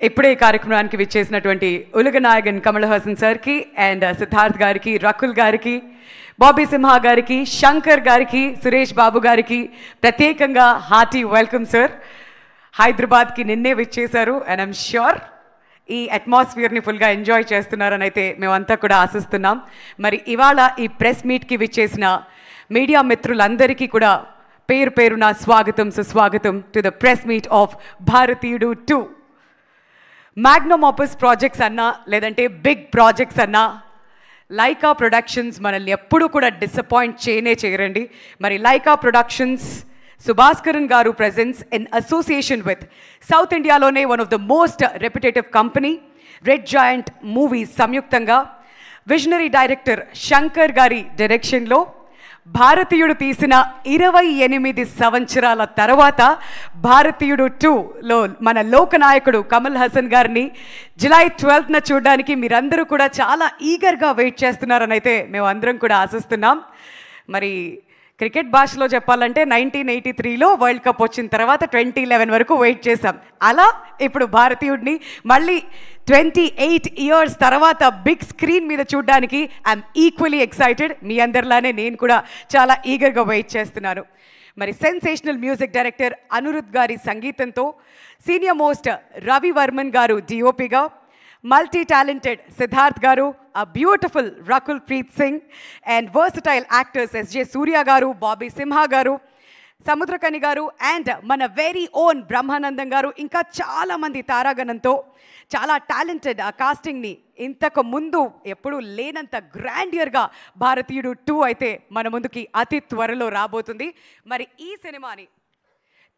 ఇప్పుడే ఈ కార్యక్రమానికి విచ్చేసినటువంటి ఉలగనాయగన్ కమల్ హాసన్ సార్కి అండ్ సిద్ధార్థ్ గారికి, రకుల్ గారికి, బాబీ సింహా గారికి, శంకర్ గారికి, సురేష్ బాబు గారికి ప్రత్యేకంగా హార్టీ వెల్కమ్ సార్. హైదరాబాద్కి నిన్నే విచ్చేశారు అండ్ ఐమ్ ష్యూర్ ఈ అట్మాస్ఫియర్ని ఫుల్గా ఎంజాయ్ చేస్తున్నారని అయితే మేమంతా కూడా ఆశిస్తున్నాం. మరి ఇవాళ ఈ ప్రెస్ మీట్కి విచ్చేసిన మీడియా మిత్రులందరికీ కూడా పేరు పేరున స్వాగతం, సుస్వాగతం to the press meet of భారతీయుడు 2. మ్యాగ్నమ్ ఆపస్ ప్రాజెక్ట్స్ అన్నా లేదంటే బిగ్ ప్రాజెక్ట్స్ అన్నా లైకా ప్రొడక్షన్స్ మనల్ని ఎప్పుడూ కూడా డిసప్పాయింట్ చేయరండి. మరి లైకా ప్రొడక్షన్స్ సుభాస్కరన్ గారు presents in association with south ఇండియాలోనే one of the most reputative company Red Giant Movies సంయుక్తంగా విజనరీ డైరెక్టర్ శంకర్ గారి డైరెక్షన్లో భారతీయుడు తీసిన 28 సంవత్సరాల తర్వాత భారతీయుడు 2లో మన లోకనాయకుడు కమల్ హాసన్ గారిని జూలై 12న చూడడానికి మీరందరూ కూడా చాలా ఈగర్గా వెయిట్ చేస్తున్నారని అయితే మేము అందరం కూడా ఆశిస్తున్నాం. మరి క్రికెట్ భాషలో చెప్పాలంటే 1983లో వరల్డ్ కప్ వచ్చిన తర్వాత 2011 వరకు వెయిట్ చేశాం. అలా ఇప్పుడు భారతీయుడిని మళ్ళీ 28 ఇయర్స్ తర్వాత బిగ్ స్క్రీన్ మీద చూడడానికి ఐఎమ్ ఈక్వలీ ఎక్సైటెడ్. మీ అందరిలానే నేను కూడా చాలా ఈగర్గా వెయిట్ చేస్తున్నాను. మరి సెన్సేషనల్ మ్యూజిక్ డైరెక్టర్ అనిరుద్ గారి సంగీతంతో సీనియర్ మోస్ట్ రవి వర్మన్ గారు డిఓపిగా, మల్టీ టాలెంటెడ్ సిద్ధార్థ్ గారు, a beautiful Rakul Preet Singh and versatile actors S.J. Surya garu, Bobby Simha garu, Samudrakani garu and mana very own Brahmanandam garu ఇంకా చాలా మంది తారాగణంతో చాలా టాలెంటెడ్ ఆ కాస్టింగ్ని ఇంతకు ముందు ఎప్పుడూ లేనంత గ్రాండియర్గా భారతీయుడు 2 అయితే మన ముందుకి అతి త్వరలో రాబోతుంది. మరి ఈ సినిమాని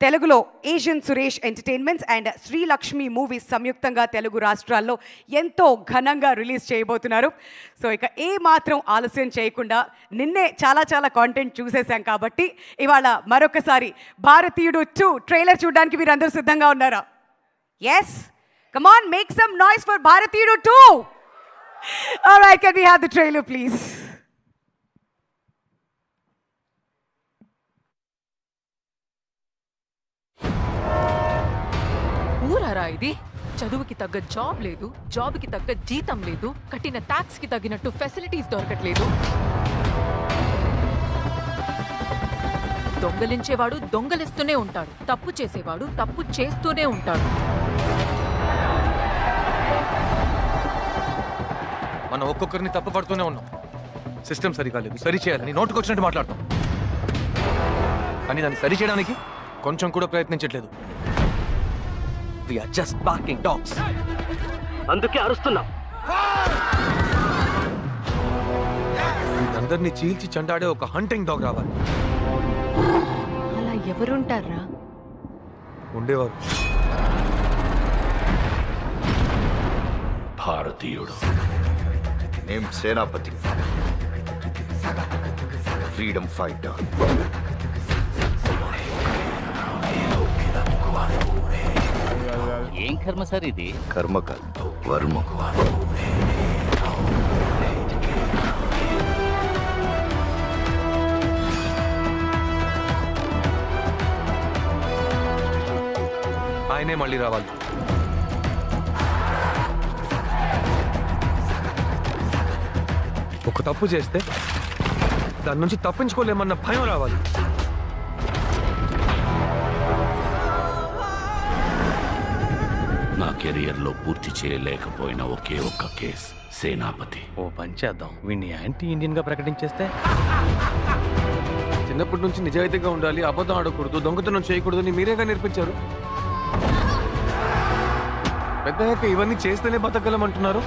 తెలుగులో Asian Suresh entertainments and Srilakshmi movies సంయుక్తంగా తెలుగు రాష్ట్రాల్లో ఎంతో ఘనంగా రిలీజ్ చేయబోతున్నారు. సో ఇక ఏ మాత్రం ఆలస్యం చేయకుండా నిన్నే చాలా కాంటెంట్ చూసేసాం కాబట్టి ఇవాళ మరొకసారి భారతీయుడు 2 ట్రైలర్ చూడడానికి మీరు అందరూ సిద్ధంగా ఉన్నారా? Yes, come on, make some noise for Bharateeyudu 2. Alright, can we have the trailer please? ఊరారా ఇది? చదువుకి తగ్గ జాబ్ లేదు, జాబ్కి తగ్గ జీతం లేదు, కట్టిన ట్యాక్స్ కి తగినట్టు ఫెసిలిటీస్ దొరకట్లేదు. దొంగలించేవాడు దొంగలిస్తూనే ఉంటాడు, తప్పు చేసేవాడు తప్పు చేస్తూనే ఉంటాడు. మనం ఒక్కొక్కరిని తప్పు పడుతూనే ఉన్నాం. సిస్టమ్ సరిగా లేదు, సరి చేయాలని నోటుకు వచ్చినట్టు మాట్లాడతాం, కానీ దాన్ని సరి చేయడానికి కొంచెం కూడా ప్రయత్నించట్లేదు. We are just barking dogs. అందుకే అరుస్తున్నాం. అందరినీ చీల్చి చండాడే ఒక హంటింగ్ డాగ్ రావాలి. అలా ఎవరుంటారా? ఉండేవారు. భారతీయుడు నేమ్ సేనాపతి, ఫ్రీడమ్ ఫైటర్. ఏం కర్మ సార్ ఇది? కర్మ కాదు, వర్మ. ఆయనే మళ్ళీ రావాలి. ఒక తప్పు చేస్తే దాని నుంచి తప్పించుకోలేమన్న భయం రావాలి. నా కెరియర్లో పూర్తి చేయలేకపోయిన ఒకే ఒక్క కేసు సేనాపతి. ఓ పని చేద్దాం, వీడిని యాంటీ ఇండియన్గా ప్రకటించేస్తే. చిన్నప్పటి నుంచి నిజాయితీగా ఉండాలి, అబద్ధం ఆడకూడదు, దొంగతనం చేయకూడదు అని మీరేగా నేర్పించారు. పెద్దయ్యాక ఇవన్నీ చేస్తేనే బతకగలమంటున్నారు.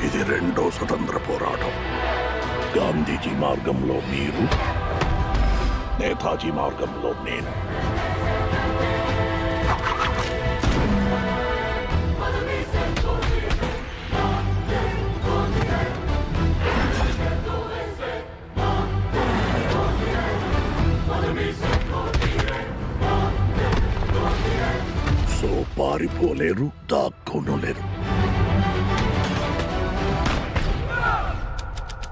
ఇది రెండో స్వతంత్ర పోరాటం. గాంధీజీ మార్గంలో మీరు, నేతాజీ మార్గంలో నేను. సో పారిపోలేరు, దాక్కోనలేరు.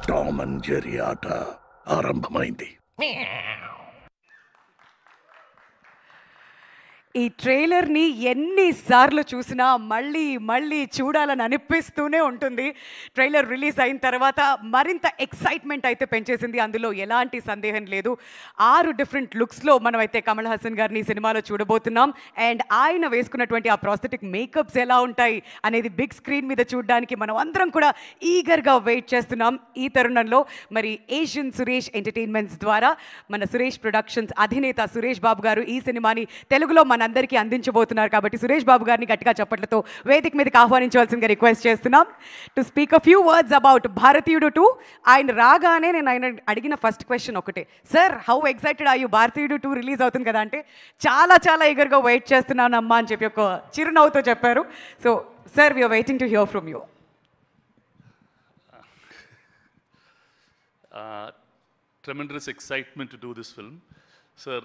టామ్ అండ్ జెర్రీ ఆట ఆరంభమైంది. ఈ ట్రైలర్ని ఎన్నిసార్లు చూసినా మళ్ళీ మళ్ళీ చూడాలని అనిపిస్తూనే ఉంటుంది. ట్రైలర్ రిలీజ్ అయిన తర్వాత మరింత ఎక్సైట్మెంట్ అయితే పెంచేసింది, అందులో ఎలాంటి సందేహం లేదు. 6 డిఫరెంట్ లుక్స్లో మనమైతే కమల్ హాసన్ గారిని సినిమాలో చూడబోతున్నాం. అండ్ ఆయన వేసుకున్నటువంటి ఆ ప్రాస్థెటిక్ మేకప్స్ ఎలా ఉంటాయి అనేది బిగ్ స్క్రీన్ మీద చూడడానికి మనం అందరం కూడా ఈగర్గా వెయిట్ చేస్తున్నాం. ఈ తరుణంలో మరి ఏషియన్ సురేష్ ఎంటర్టైన్మెంట్స్ ద్వారా మన సురేష్ ప్రొడక్షన్స్ అధినేత సురేష్ బాబు గారు ఈ సినిమాని తెలుగులో మనందరికీ అందించబోతున్నారు. కాబట్టి సురేష్ బాబు గారిని గట్టిగా చప్పట్లతో వేదిక మీదకి ఆహ్వానించవలసిందిగా రిక్వెస్ట్ చేస్తున్నాం to speak a few words about Bharateeyudu 2. ఆయన రాగానే నేను ఆయన అడిగిన ఫస్ట్ క్వశ్చన్ ఒకటే, sir how excited are you? Bharateeyudu 2 release అవుతుంది కదా అంటే చాలా చాలా ఈగర్గా వెయిట్ చేస్తున్నానమ్మా అని చెప్పి ఒక చిరునవ్వుతో చెప్పారు. So sir, we are waiting to hear from you. Tremendous excitement to do this film. Sir,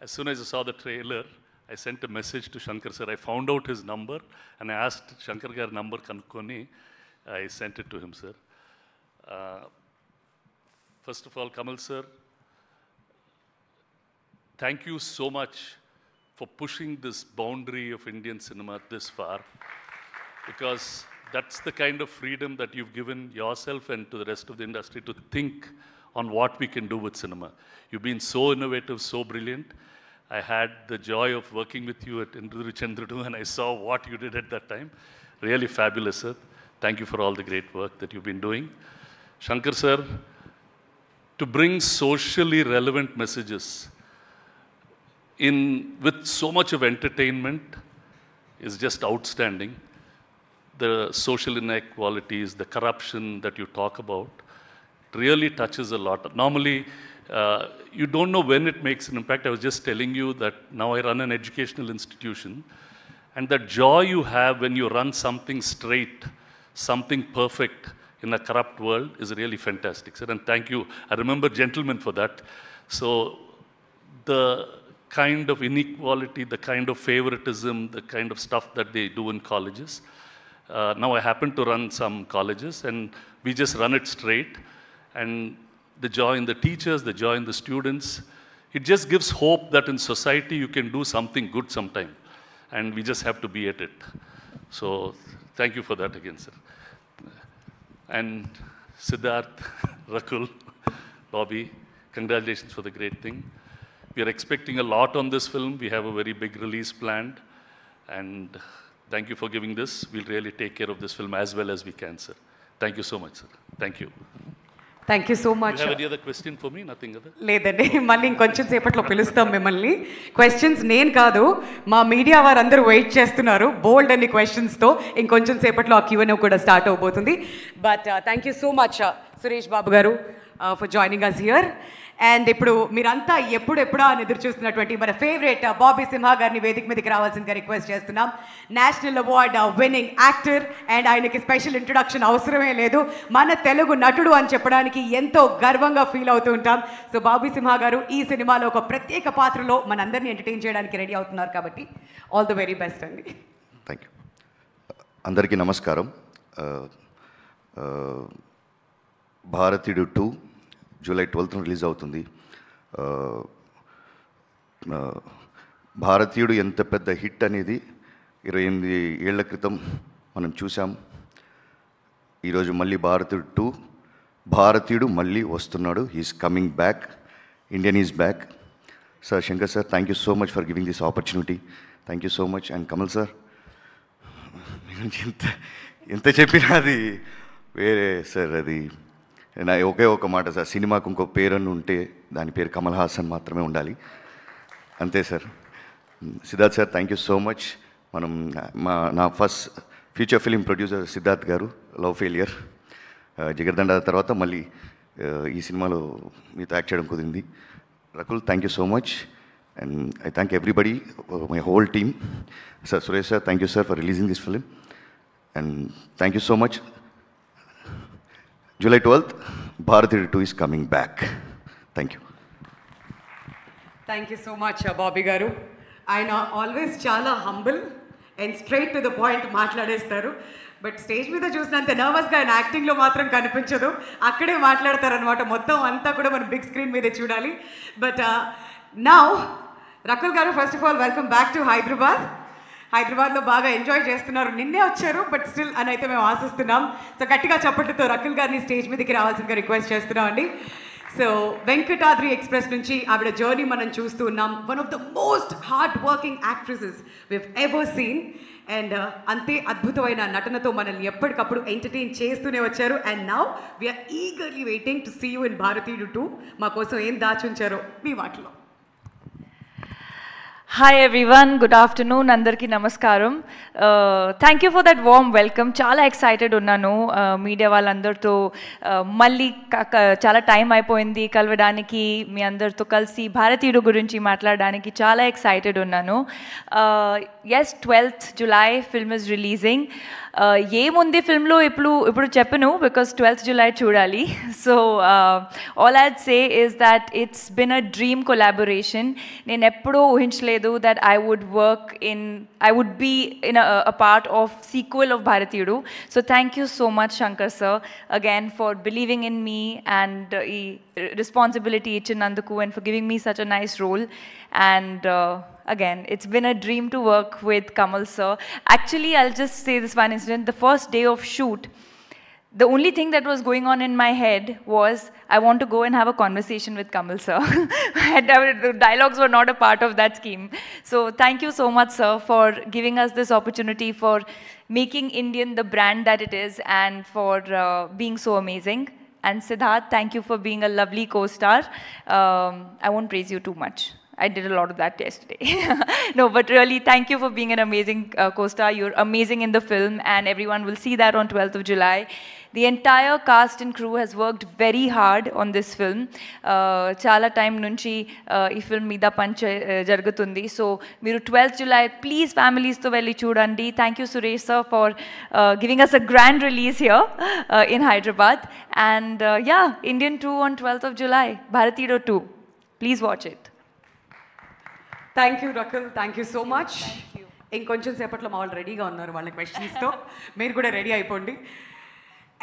as soon as I saw the trailer, I sent a message to Shankar sir. I found out his number and I asked Shankar gar number kanukkoni. I sent it to him, sir. First of all, Kamal sir, thank you so much for pushing this boundary of Indian cinema this far, because that's the kind of freedom that you've given yourself and to the rest of the industry to think on what we can do with cinema. You've been so innovative, so brilliant. I had the joy of working with you at Indru Chandrudu and I saw what you did at that time. Really fabulous, sir. Thank you for all the great work that you've been doing. Shankar sir, to bring socially relevant messages in with so much of entertainment is just outstanding. The social inequalities, the corruption that you talk about really touches a lot. Normally, you don't know when it makes an impact. I was just telling you that now I run an educational institution, and that joy you have when you run something straight, something perfect in a corrupt world is really fantastic, sir. And thank you. I remember gentlemen for that. So the kind of inequality, the kind of favoritism, the kind of stuff that they do in colleges, now I happen to run some colleges and we just run it straight, and the joy in the teachers, the joy in the students, it just gives hope that in society you can do something good sometime, and we just have to be at it. So thank you for that again, sir. And Siddharth, Rakul, Bobby, congratulations for the great thing. We are expecting a lot on this film. We have a very big release planned, and thank you for giving this. We'll really take care of this film as well as we can, sir. Thank you so much, sir. Thank you. Thank you so much. You have any other question for me? Nothing other? లేదండి, మళ్ళీ ఇంకొంచెం సేపట్లో పిలుస్తాం మిమ్మల్ని. Questions నేను కాదు, మా media వారందరూ వెయిట్ చేస్తున్నారు బోల్డ్ అన్ని క్వశ్చన్స్తో. ఇంకొంచెం సేపట్లో ఆ Q&A కూడా స్టార్ట్ అవబోతుంది. But thank you so much Suresh Babu గారు for joining us here. And ఇప్పుడు మీరంతా ఎప్పుడెప్పుడా అని ఎదురు చూస్తున్నటువంటి మన ఫేవరెట్ బాబీ సింహా గారిని వేదిక మీదకి రావాల్సిందిగా రిక్వెస్ట్ చేస్తున్నాం. National award winning actor, and ఆయనకి స్పెషల్ ఇంట్రొడక్షన్ అవసరమే లేదు. మన తెలుగు నటుడు అని చెప్పడానికి ఎంతో గర్వంగా ఫీల్ అవుతూ ఉంటాం. సో బాబీ సింహా గారు ఈ సినిమాలో ఒక ప్రత్యేక పాత్రలో మనందరినీ ఎంటర్టైన్ చేయడానికి రెడీ అవుతున్నారు. కాబట్టి ఆల్ ది వెరీ బెస్ట్ అండి. Thank you. అందరికీ నమస్కారం. భారతీయుడు 2 జూలై 12th రిలీజ్ అవుతుంది. భారతీయుడు ఎంత పెద్ద హిట్ అనేది 28 ఏళ్ల క్రితం మనం చూసాం. ఈరోజు మళ్ళీ భారతీయుడు మళ్ళీ వస్తున్నాడు. He is coming back. Indian is back. Sir, Shankar sir, thank you so much for giving this opportunity. Thank you so much. And Kamal sir, ఎంత చెప్పినా అది వేరే సార్. అది నా ఒకే ఒక మాట సార్, సినిమాకు ఇంకో పేరನ್ನು ఉంటే దాని పేరు కమల్ హాసన్ మాత్రమే ఉండాలి, అంతే sir. Siddharth sir, thank you so much. మనం నా first future film producer Siddharth గారు, లవ్ ఫెయిలియర్, జిగర్దండ తర్వాత మళ్ళీ ఈ సినిమాలో మీతో యాక్ట్ చేయడం కుదిరింది. Rakul, thank you so much. And I thank everybody, my whole team. Sir, Suresh sir, thank you sir for releasing this film. And thank you so much. July 12th, Bharateeyudu 2 is coming back. Thank you. Thank you so much Bobby గారు. ఆయన always చాలా humble and straight to the point మాట్లాడేస్తారు. But stage మీద చూసినంత నర్వస్గా ఆయన యాక్టింగ్లో మాత్రం కనిపించదు. అక్కడే మాట్లాడతారనమాట. మొత్తం అంతా కూడా మనం బిగ్ స్క్రీన్ మీదే చూడాలి. బట్ నౌ రకుల్ గారు, first of all welcome back to Hyderabad. హైదరాబాద్లో బాగా ఎంజాయ్ చేస్తున్నారు. నిన్నే వచ్చారు బట్ స్టిల్ అని అయితే మేము ఆశిస్తున్నాం. సో గట్టిగా చప్పట్లతో రకుల్ గారిని స్టేజ్ మీదకి రావాల్సిందిగా రిక్వెస్ట్ చేస్తున్నాం అండి. సో వెంకటాద్రి ఎక్స్ప్రెస్ నుంచి ఆవిడ జర్నీ మనం చూస్తూ ఉన్నాం. One of the most hard working actresses we've ever seen. And అంతే అద్భుతమైన నటనతో మనల్ని ఎప్పటికప్పుడు ఎంటర్టైన్ చేస్తూనే వచ్చారు. And now we are eagerly waiting to see you in Bharateeyudu 2. మా కోసం ఏం దాచుంచారో మీ మాటలో. Hi everyone, good afternoon, andarki namaskaram. Thank you for that warm welcome. Chala excited unnanu media vallandarto malli chala time ayipoyindi kalvadaniki mee andartho kalsi bharatiyudu gurinchi maatladaniki chala excited unnanu. Yes, 12th July film is releasing. ఏముంది ఫిల్మ్లో ఇప్పుడు చెప్పను because 12th July చూడాలి. So all I'd say is that it's been a dream collaboration. నేను ఎప్పుడూ ఊహించలేదు that I would be in a part of sequel of Bharateeyudu. So thank you so much Shankar sir again for believing in me and ఈ responsibility ఇచ్చినందుకు and for giving me such a nice role. And again, it's been a dream to work with Kamal sir. Actually, I'll just say this one incident. The first day of shoot, the only thing that was going on in my head was I want to go and have a conversation with Kamal sir. The dialogues were not a part of that scheme. So thank you so much, sir, for giving us this opportunity, for making Indian the brand that it is, and for being so amazing. And Siddharth, thank you for being a lovely co-star. I won't praise you too much. I did a lot of that yesterday. No, but really, thank you for being an amazing co-star. You're amazing in the film, and everyone will see that on 12th of July. The entire cast and crew has worked very hard on this film. Chala time nunchi ee film meeda punch jargutundi. So meeru 12th July please families tho velli chudandi. Thank you Suresh sir for giving us a grand release here in Hyderabad. And yeah, Indian 2 on 12th of July, Bharatiyudu 2. Please watch it. Thank you Rakul, thank you so much. ఇంకొంచెం సేపట్లో మా వాళ్ళు రెడీగా ఉన్నారు వాళ్ళ క్వశ్చన్స్తో. మీరు కూడా ready అయిపోండి.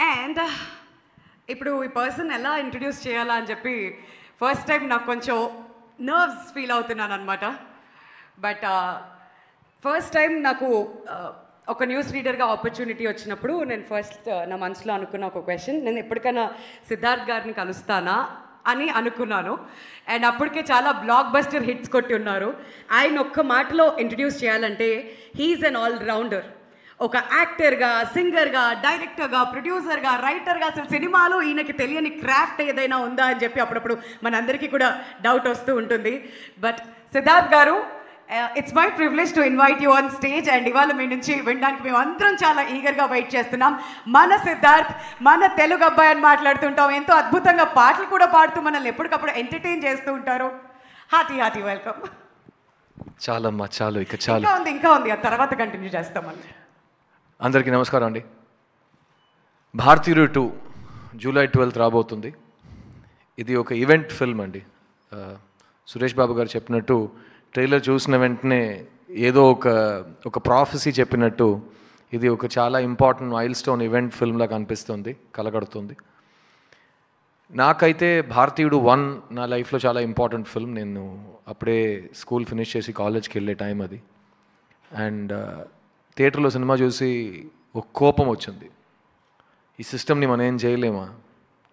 అండ్ ఇప్పుడు ఈ పర్సన్ ఎలా ఇంట్రడ్యూస్ చేయాలా అని చెప్పి ఫస్ట్ టైం నాకు కొంచెం నర్వ్స్ ఫీల్ అవుతున్నాను అనమాట. బట్ ఫస్ట్ టైం నాకు ఒక న్యూస్ రీడర్గా ఆపర్చునిటీ వచ్చినప్పుడు నేను ఫస్ట్ నా మనసులో అనుకున్న ఒక క్వశ్చన్, నేను ఎప్పటికైనా సిద్ధార్థ్ గారిని కలుస్తానా అని అనుకున్నాను. అండ్ అప్పటికే చాలా బ్లాక్ బస్టర్ హిట్స్ కొట్టి ఉన్నారు. ఆయన ఒక్క మాటలో ఇంట్రడ్యూస్ చేయాలంటే హీఈస్ అన్ ఆల్ రౌండర్. ఒక యాక్టర్గా, సింగర్గా, డైరెక్టర్గా, ప్రొడ్యూసర్గా, రైటర్గా, అసలు సినిమాలో ఈయనకి తెలియని క్రాఫ్ట్ ఏదైనా ఉందా అని చెప్పి అప్పుడప్పుడు మనందరికీ కూడా డౌట్ వస్తూ ఉంటుంది. బట్ సిద్ధార్థ్ గారు, it's my privilege to invite you on stage. And ఇవాళ మీ నుంచి వినడానికి మేము అందరం చాలా ఈగర్గా వెయిట్ చేస్తున్నాం. మన సిద్ధార్థ్ మన తెలుగు అబ్బాయి అని మాట్లాడుతుంటాం. ఎంతో అద్భుతంగా పాటలు కూడా పాడుతూ మనల్ని ఎప్పటికప్పుడు ఎంటర్టైన్ చేస్తూ ఉంటారు. Hearty welcome. చాలమ్మా చాలు, ఇక చాలు. ఇంకా ఉంది ఆ తర్వాత కంటిన్యూ చేస్తామని. అందరికీ నమస్కారం అండి. భారతీయుడు 2 July 12th రాబోతుంది. ఇది ఒక ఈవెంట్ ఫిల్మ్ అండి. సురేష్ బాబు గారు చెప్పినట్టు ట్రైలర్ చూసిన వెంటనే ఏదో ఒక ప్రాఫెసీ చెప్పినట్టు ఇది ఒక చాలా ఇంపార్టెంట్ మైల్ స్టోన్ ఈవెంట్ ఫిల్మ్లా కనిపిస్తుంది, కలగడుతుంది. నాకైతే భారతీయుడు 1 నా లైఫ్లో చాలా ఇంపార్టెంట్ ఫిల్మ్. నేను అప్పుడే స్కూల్ ఫినిష్ చేసి కాలేజ్కి వెళ్ళే టైం అది. అండ్ థియేటర్లో సినిమా చూసి ఒక కోపం వచ్చింది. ఈ సిస్టమ్ని మనం ఏం చేయలేమా?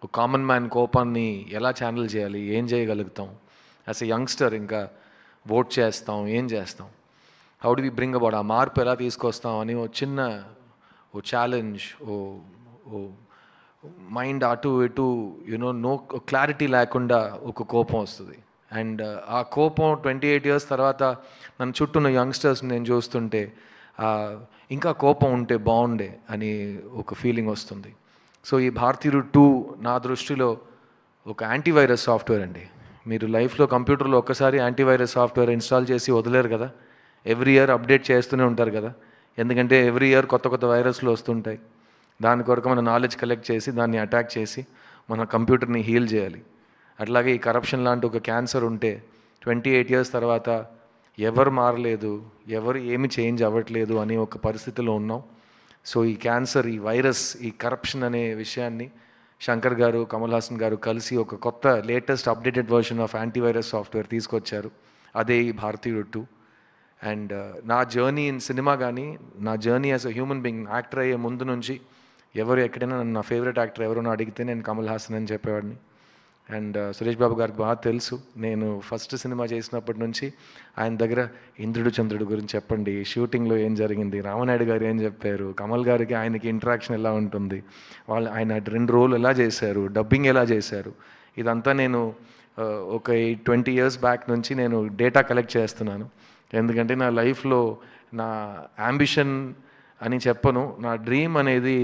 ఒక కామన్ మ్యాన్ కోపాన్ని ఎలా ఛానల్ చేయాలి, ఏం చేయగలుగుతాం? యాజ్ ఎ యంగ్స్టర్ ఇంకా ఓట్ చేస్తాం, ఏం చేస్తాం? How do we bring about ఆ మార్పు ఎలా తీసుకొస్తాం అని ఓ ఛాలెంజ్, ఓ మైండ్ అటు ఇటు నో క్లారిటీ లేకుండా ఒక కోపం వస్తుంది. అండ్ ఆ కోపం 28 years తర్వాత నన్ను చుట్టూన్న యంగ్స్టర్స్ నేను చూస్తుంటే ఇంకా కోపం ఉంటే బాగుండే అని ఒక ఫీలింగ్ వస్తుంది. సో ఈ భారతీయుడు 2 నా దృష్టిలో ఒక యాంటీవైరస్ సాఫ్ట్వేర్ అండి. మీరు లైఫ్లో కంప్యూటర్లో ఒక్కసారి యాంటీవైరస్ సాఫ్ట్వేర్ ఇన్స్టాల్ చేసి వదిలేరు కదా, ఎవ్రీ ఇయర్ అప్డేట్ చేస్తూనే ఉంటారు కదా. ఎందుకంటే ఎవ్రీ ఇయర్ కొత్త వైరస్లు వస్తుంటాయి. దాని కొరకు మన నాలెడ్జ్ కలెక్ట్ చేసి దాన్ని అటాక్ చేసి మన కంప్యూటర్ని హీల్ చేయాలి. అట్లాగే ఈ కరప్షన్ లాంటి ఒక క్యాన్సర్ ఉంటే 28 years తర్వాత ఎవరు మారలేదు, ఎవరు ఏమి చేంజ్ అవ్వట్లేదు అనే ఒక పరిస్థితిలో ఉన్నాం. సో ఈ క్యాన్సర్, ఈ వైరస్, ఈ కరప్షన్ అనే విషయాన్ని శంకర్ గారు, కమల్ హాసన్ గారు కలిసి ఒక కొత్త latest updated version of antivirus software తీసుకొచ్చారు. అదే ఈ భారతీయుడు 2. అండ్ నా జర్నీ ఇన్ సినిమా కానీ, నా journey as a human being, actor అయ్యే ముందు నుంచి ఎవరు ఎక్కడైనా నా ఫేవరెట్ యాక్టర్ ఎవరైనా అడిగితే నేను కమల్ హాసన్ అని చెప్పేవాడిని. అండ్ సురేష్ బాబు గారికి బాగా తెలుసు, నేను ఫస్ట్ సినిమా చేసినప్పటి నుంచి ఆయన దగ్గర ఇంద్రుడు చంద్రుడు గురించి చెప్పండి, షూటింగ్లో ఏం జరిగింది, రామనాయుడు గారు ఏం చెప్పారు, కమల్ గారికి ఆయనకి ఇంటరాక్షన్ ఎలా ఉంటుంది, ఆయన 2 రోల్ ఎలా చేశారు, డబ్బింగ్ ఎలా చేశారు, ఇదంతా నేను ఒక 20 years బ్యాక్ నుంచి నేను డేటా కలెక్ట్ చేస్తున్నాను. ఎందుకంటే నా లైఫ్లో నా యాంబిషన్ అని చెప్పను, నా డ్రీమ్ అనేది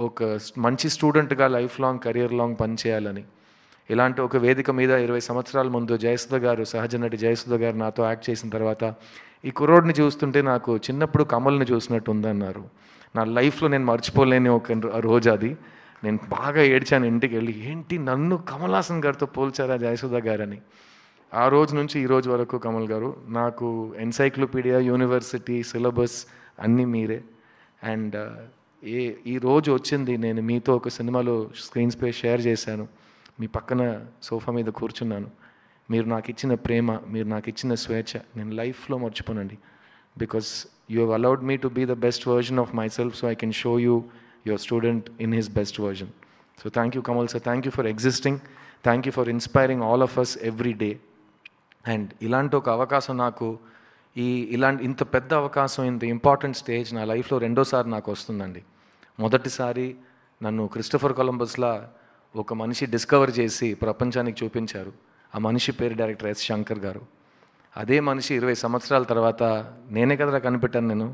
ఒక మంచి స్టూడెంట్గా లైఫ్ లాంగ్ కెరియర్ లాంగ్ పనిచేయాలని. ఇలాంటి ఒక వేదిక మీద 20 సంవత్సరాల ముందు జయసుధ గారు, సహజ నటి జయసుధ గారు నాతో యాక్ట్ చేసిన తర్వాత ఈ కుర్రోడ్ని చూస్తుంటే నాకు చిన్నప్పుడు కమల్ని చూసినట్టు ఉందన్నారు. నా లైఫ్లో నేను మర్చిపోలేని ఒక రోజు అది. నేను బాగా ఏడ్చాను ఇంటికి వెళ్ళి, ఏంటి నన్ను కమల్ హాసన్ గారితో పోల్చారా జయసుధ గారని. ఆ రోజు నుంచి ఈ రోజు వరకు కమల్ గారు నాకు ఎన్సైక్లోపీడియా, యూనివర్సిటీ, సిలబస్ అన్నీ మీరే. అండ్ ఈ రోజు వచ్చింది, నేను మీతో ఒక సినిమాలో స్క్రీన్ స్పేస్ షేర్ చేశాను, మీ పక్కన సోఫా మీద కూర్చున్నాను. మీరు నాకు ఇచ్చిన ప్రేమ, మీరు నాకు ఇచ్చిన స్వేచ్ఛ నేను లైఫ్లో మర్చిపోనండి. Because you have allowed me to be the best version of myself, so I can show you your student in his best version. So thank you Kamal sir, thank you for existing, thank you for inspiring all of us every day. And ఇలాంటి ఒక అవకాశం నాకు, ఇంత పెద్ద అవకాశం, ఇంత important stage నా లైఫ్లో 2వ సారి నాకు వస్తుందండి. మొదటిసారి నన్ను క్రిస్టోఫర్ కొలంబస్లా ఒక మనిషి డిస్కవర్ చేసి ప్రపంచానికి చూపించారు. ఆ మనిషి పేరు డైరెక్టర్ ఎస్ శంకర్ గారు. అదే మనిషి 20 సంవత్సరాల తర్వాత నేనే కదరా కనిపెట్టాను,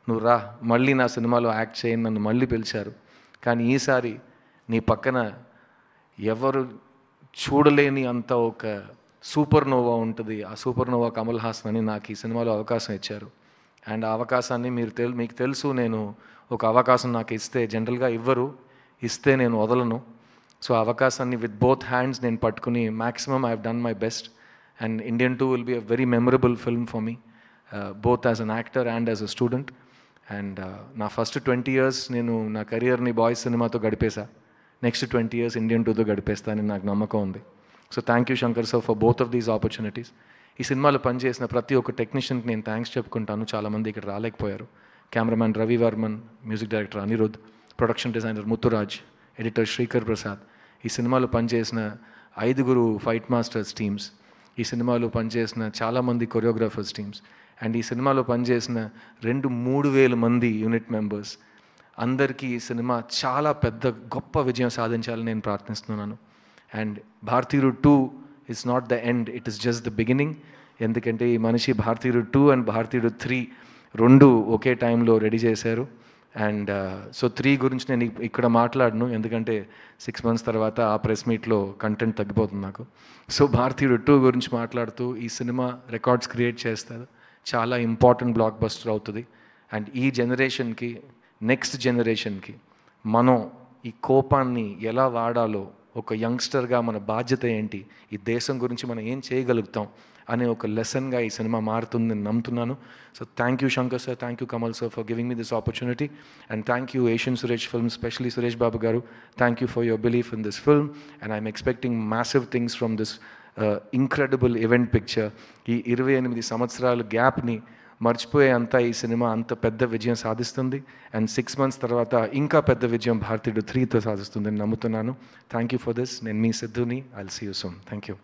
నువ్వు రా మళ్ళీ నా సినిమాలో యాక్ట్ చేయని నన్ను మళ్ళీ పిలిచారు. కానీ ఈసారి నీ పక్కన ఎవరు చూడలేని అంత ఒక సూపర్ నోవా ఉంటుంది, ఆ సూపర్ నోవా కమల్ హాసన్ అని నాకు ఈ సినిమాలో అవకాశం ఇచ్చారు. అండ్ ఆ అవకాశాన్ని మీకు తెలుసు, నేను ఒక అవకాశం నాకు ఇస్తే జనరల్గా ఇవ్వరు, ఇస్తే నేను వదలను. సో ఆ అవకాశాన్ని విత్ బోత్ హ్యాండ్స్ నేను పట్టుకుని maximum I have done my best. And Indian 2 will be a very memorable film for me, both as an actor and as a student. And నా ఫస్ట్ 20 years నేను నా కెరియర్ని boys సినిమాతో గడిపేశా. Next 20 years Indian 2తో గడిపేస్తానని నాకు నమ్మకం ఉంది. So thank you Shankar sir for both of these opportunities. ఈ సినిమాలో పనిచేసిన ప్రతి ఒక్క టెక్నీషియన్కి నేను థ్యాంక్స్ చెప్పుకుంటాను. చాలామంది ఇక్కడ రాలేకపోయారు. Cameraman Ravi Varman, music director Anirudh, production designer Muthuraj, editor Sreekar Prasad, ఈ సినిమాలో పనిచేసిన 5 ఫైట్ మాస్టర్స్ టీమ్స్, ఈ సినిమాలో పనిచేసిన చాలామంది కొరియోగ్రాఫర్స్ టీమ్స్, అండ్ ఈ సినిమాలో పనిచేసిన 2-3 మంది యూనిట్ మెంబర్స్ అందరికీ ఈ సినిమా చాలా పెద్ద గొప్ప విజయం సాధించాలని నేను ప్రార్థిస్తున్నాను. అండ్ భారతీయుడు 2 is not the end, it is just the beginning. ఎందుకంటే ఈ మనిషి భారతీయుడు 2 అండ్ భారతీయుడు 3 2 ఒకే టైంలో రెడీ చేశారు. అండ్ సో 3 గురించి నేను ఇక్కడ మాట్లాడను, ఎందుకంటే 6 months తర్వాత ఆ ప్రెస్ మీట్లో కంటెంట్ తగ్గిపోతుంది నాకు. సో భారతీయుడు 2 గురించి మాట్లాడుతూ ఈ సినిమా రికార్డ్స్ క్రియేట్ చేస్తారు, చాలా ఇంపార్టెంట్ బ్లాక్ బస్టర్ అవుతుంది. అండ్ ఈ జనరేషన్కి, నెక్స్ట్ జనరేషన్కి మనం ఈ కోపాన్ని ఎలా వాడాలో, ఒక యంగ్స్టర్గా మన బాధ్యత ఏంటి, ఈ దేశం గురించి మనం ఏం చేయగలుగుతాం అనే ఒక లెసన్గా ఈ సినిమా మారుతుంది నేను నమ్ముతున్నాను. So thank you Shankar sir, thank you Kamal sir for giving me this opportunity. And thank you Asian Suresh film, specially Suresh Babu గారు, thank you for your belief in this film. And I'm expecting massive things from this incredible event picture. ఈ 28 సంవత్సరాల గ్యాప్ని మర్చిపోయే అంతా ఈ cinema అంత పెద్ద విజయం సాధిస్తుంది. అండ్ 6 months తర్వాత ఇంకా పెద్ద విజయం భారతీయుడు 3తో సాధిస్తుందని నమ్ముతున్నాను. Thank you for this. నేను మీ సిద్ధుని. I'll see you soon. Thank you.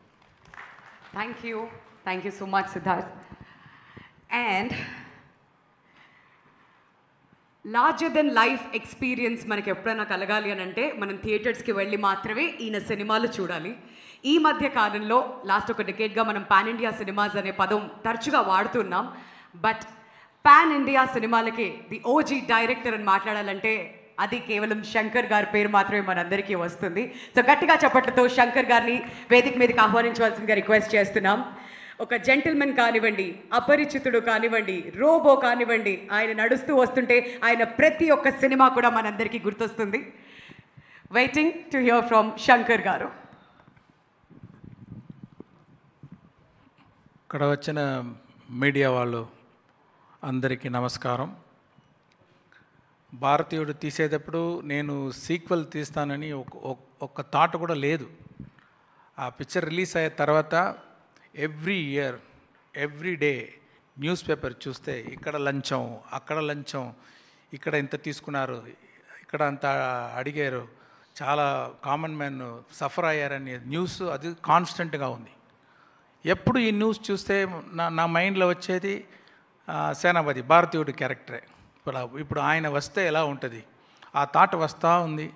Thank you so much Siddharth. And larger than life experience మనకి ఎప్పుడైనా కలగాలి అని అంటే మనం థియేటర్స్కి వెళ్ళి మాత్రమే ఈయన సినిమాలు చూడాలి. ఈ మధ్య కాలంలో లాస్ట్ ఒక డెకేడ్గా మనం పాన్ ఇండియా సినిమాస్ అనే పదం తరచుగా వాడుతున్నాం. బట్ పాన్ ఇండియా సినిమాలకి ది ఓజీ డైరెక్టర్ అని మాట్లాడాలంటే అది కేవలం శంకర్ గారి పేరు మాత్రమే మనందరికీ వస్తుంది. సో గట్టిగా చప్పట్లతో శంకర్ గారిని వేదిక మీదకి ఆహ్వానించవలసిందిగా రిక్వెస్ట్ చేస్తున్నాం. ఒక జెంటిల్మెన్ కానివ్వండి, అపరిచితుడు కానివ్వండి, రోబో కానివ్వండి, ఆయన నడుస్తూ వస్తుంటే ఆయన ప్రతి ఒక్క సినిమా కూడా మనందరికీ గుర్తొస్తుంది. Waiting to hear from Shankar గారు. ఇక్కడ వచ్చిన మీడియా వాళ్ళు అందరికీ నమస్కారం. భారతీయుడు తీసేటప్పుడు నేను సీక్వెల్ తీస్తానని ఒక్క థాట్ కూడా లేదు. ఆ పిక్చర్ రిలీజ్ అయ్యే తర్వాత every year every day news paper చూస్తే ఇక్కడ లంచం, అక్కడ లంచం, ఇక్కడ ఇంత తీసుకున్నారు, ఇక్కడ అంత అడిగారు, చాలా కామన్ మ్యాన్ సఫర్ అయ్యారని న్యూస్ అది కాన్స్టెంట్గా ఉంది. ఎప్పుడు ఈ న్యూస్ చూస్తే నా మైండ్లో వచ్చేది సేనాపతి భారతీయుడి క్యారెక్టరే. ఇప్పుడు ఆయన వస్తే ఎలా ఉంటుంది ఆ థాట్ వస్తూ ఉంది.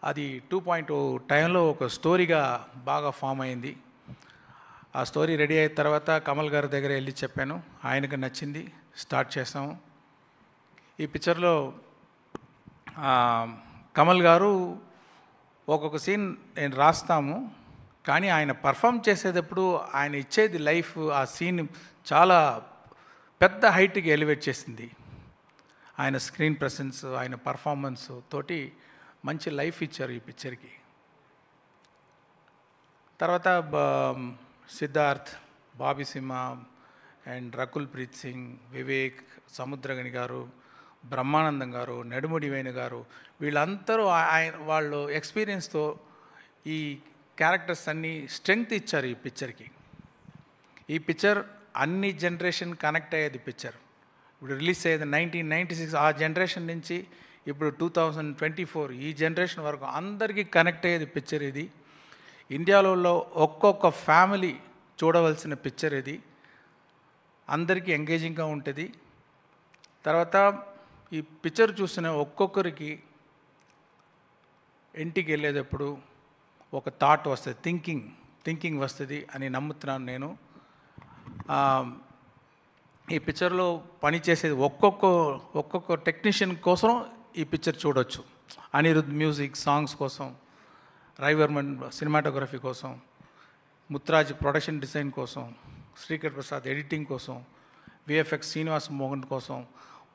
అది 2.0 టైంలో ఒక స్టోరీగా బాగా ఫామ్ అయింది. ఆ స్టోరీ రెడీ అయిన తర్వాత కమల్ గారి దగ్గర వెళ్ళి చెప్పాను, ఆయనకు నచ్చింది, స్టార్ట్ చేసాము. ఈ పిక్చర్లో కమల్ గారు ఒక్కొక్క సీన్ నేను రాస్తాము, కానీ ఆయన పర్ఫామ్ చేసేటప్పుడు ఆయన ఇచ్చేది లైఫ్, ఆ సీన్ చాలా పెద్ద హైట్కి ఎలివేట్ చేసింది. ఆయన స్క్రీన్ ప్రెసెన్స్, ఆయన పర్ఫార్మెన్స్ తోటి మంచి లైఫ్ ఇచ్చారు ఈ పిక్చర్కి. తర్వాత సిద్ధార్థ్, బాబీ సింహ అండ్ రకుల్ ప్రీత్ సింగ్, వివేక్, సముద్రగని గారు, బ్రహ్మానందం గారు, నెడుముడి వేణు గారు, వీళ్ళందరూ వాళ్ళు ఎక్స్పీరియన్స్తో ఈ క్యారెక్టర్స్ అన్నీ స్ట్రెంగ్త్ ఇచ్చారు ఈ పిక్చర్కి. ఈ పిక్చర్ అన్ని జనరేషన్ కనెక్ట్ అయ్యేది పిక్చర్. ఇప్పుడు రిలీజ్ అయ్యేది 1996, ఆ జనరేషన్ నుంచి ఇప్పుడు 2024 ఈ జనరేషన్ వరకు అందరికీ కనెక్ట్ అయ్యేది పిక్చర్ ఇది. ఇండియాలో ఒక్కొక్క ఫ్యామిలీ చూడవలసిన పిక్చర్ ఇది. అందరికీ ఎంగేజింగ్గా ఉంటుంది. తర్వాత ఈ పిక్చర్ చూసిన ఒక్కొక్కరికి ఇంటికి వెళ్ళేటప్పుడు ఒక థాట్ వస్తుంది, థింకింగ్ వస్తుంది అని నమ్ముతున్నాను నేను. ఈ పిక్చర్లో పనిచేసేది ఒక్కొక్క టెక్నీషియన్ కోసం ఈ పిక్చర్ చూడొచ్చు. అనిరుద్ మ్యూజిక్, సాంగ్స్ కోసం, రవివర్మన్ సినిమాటోగ్రఫీ కోసం, ముత్రాజ్ ప్రొడక్షన్ డిజైన్ కోసం, శ్రీకర్ ప్రసాద్ ఎడిటింగ్ కోసం, విఎఫ్ఎక్స్ శ్రీనివాస్ మోహన్ కోసం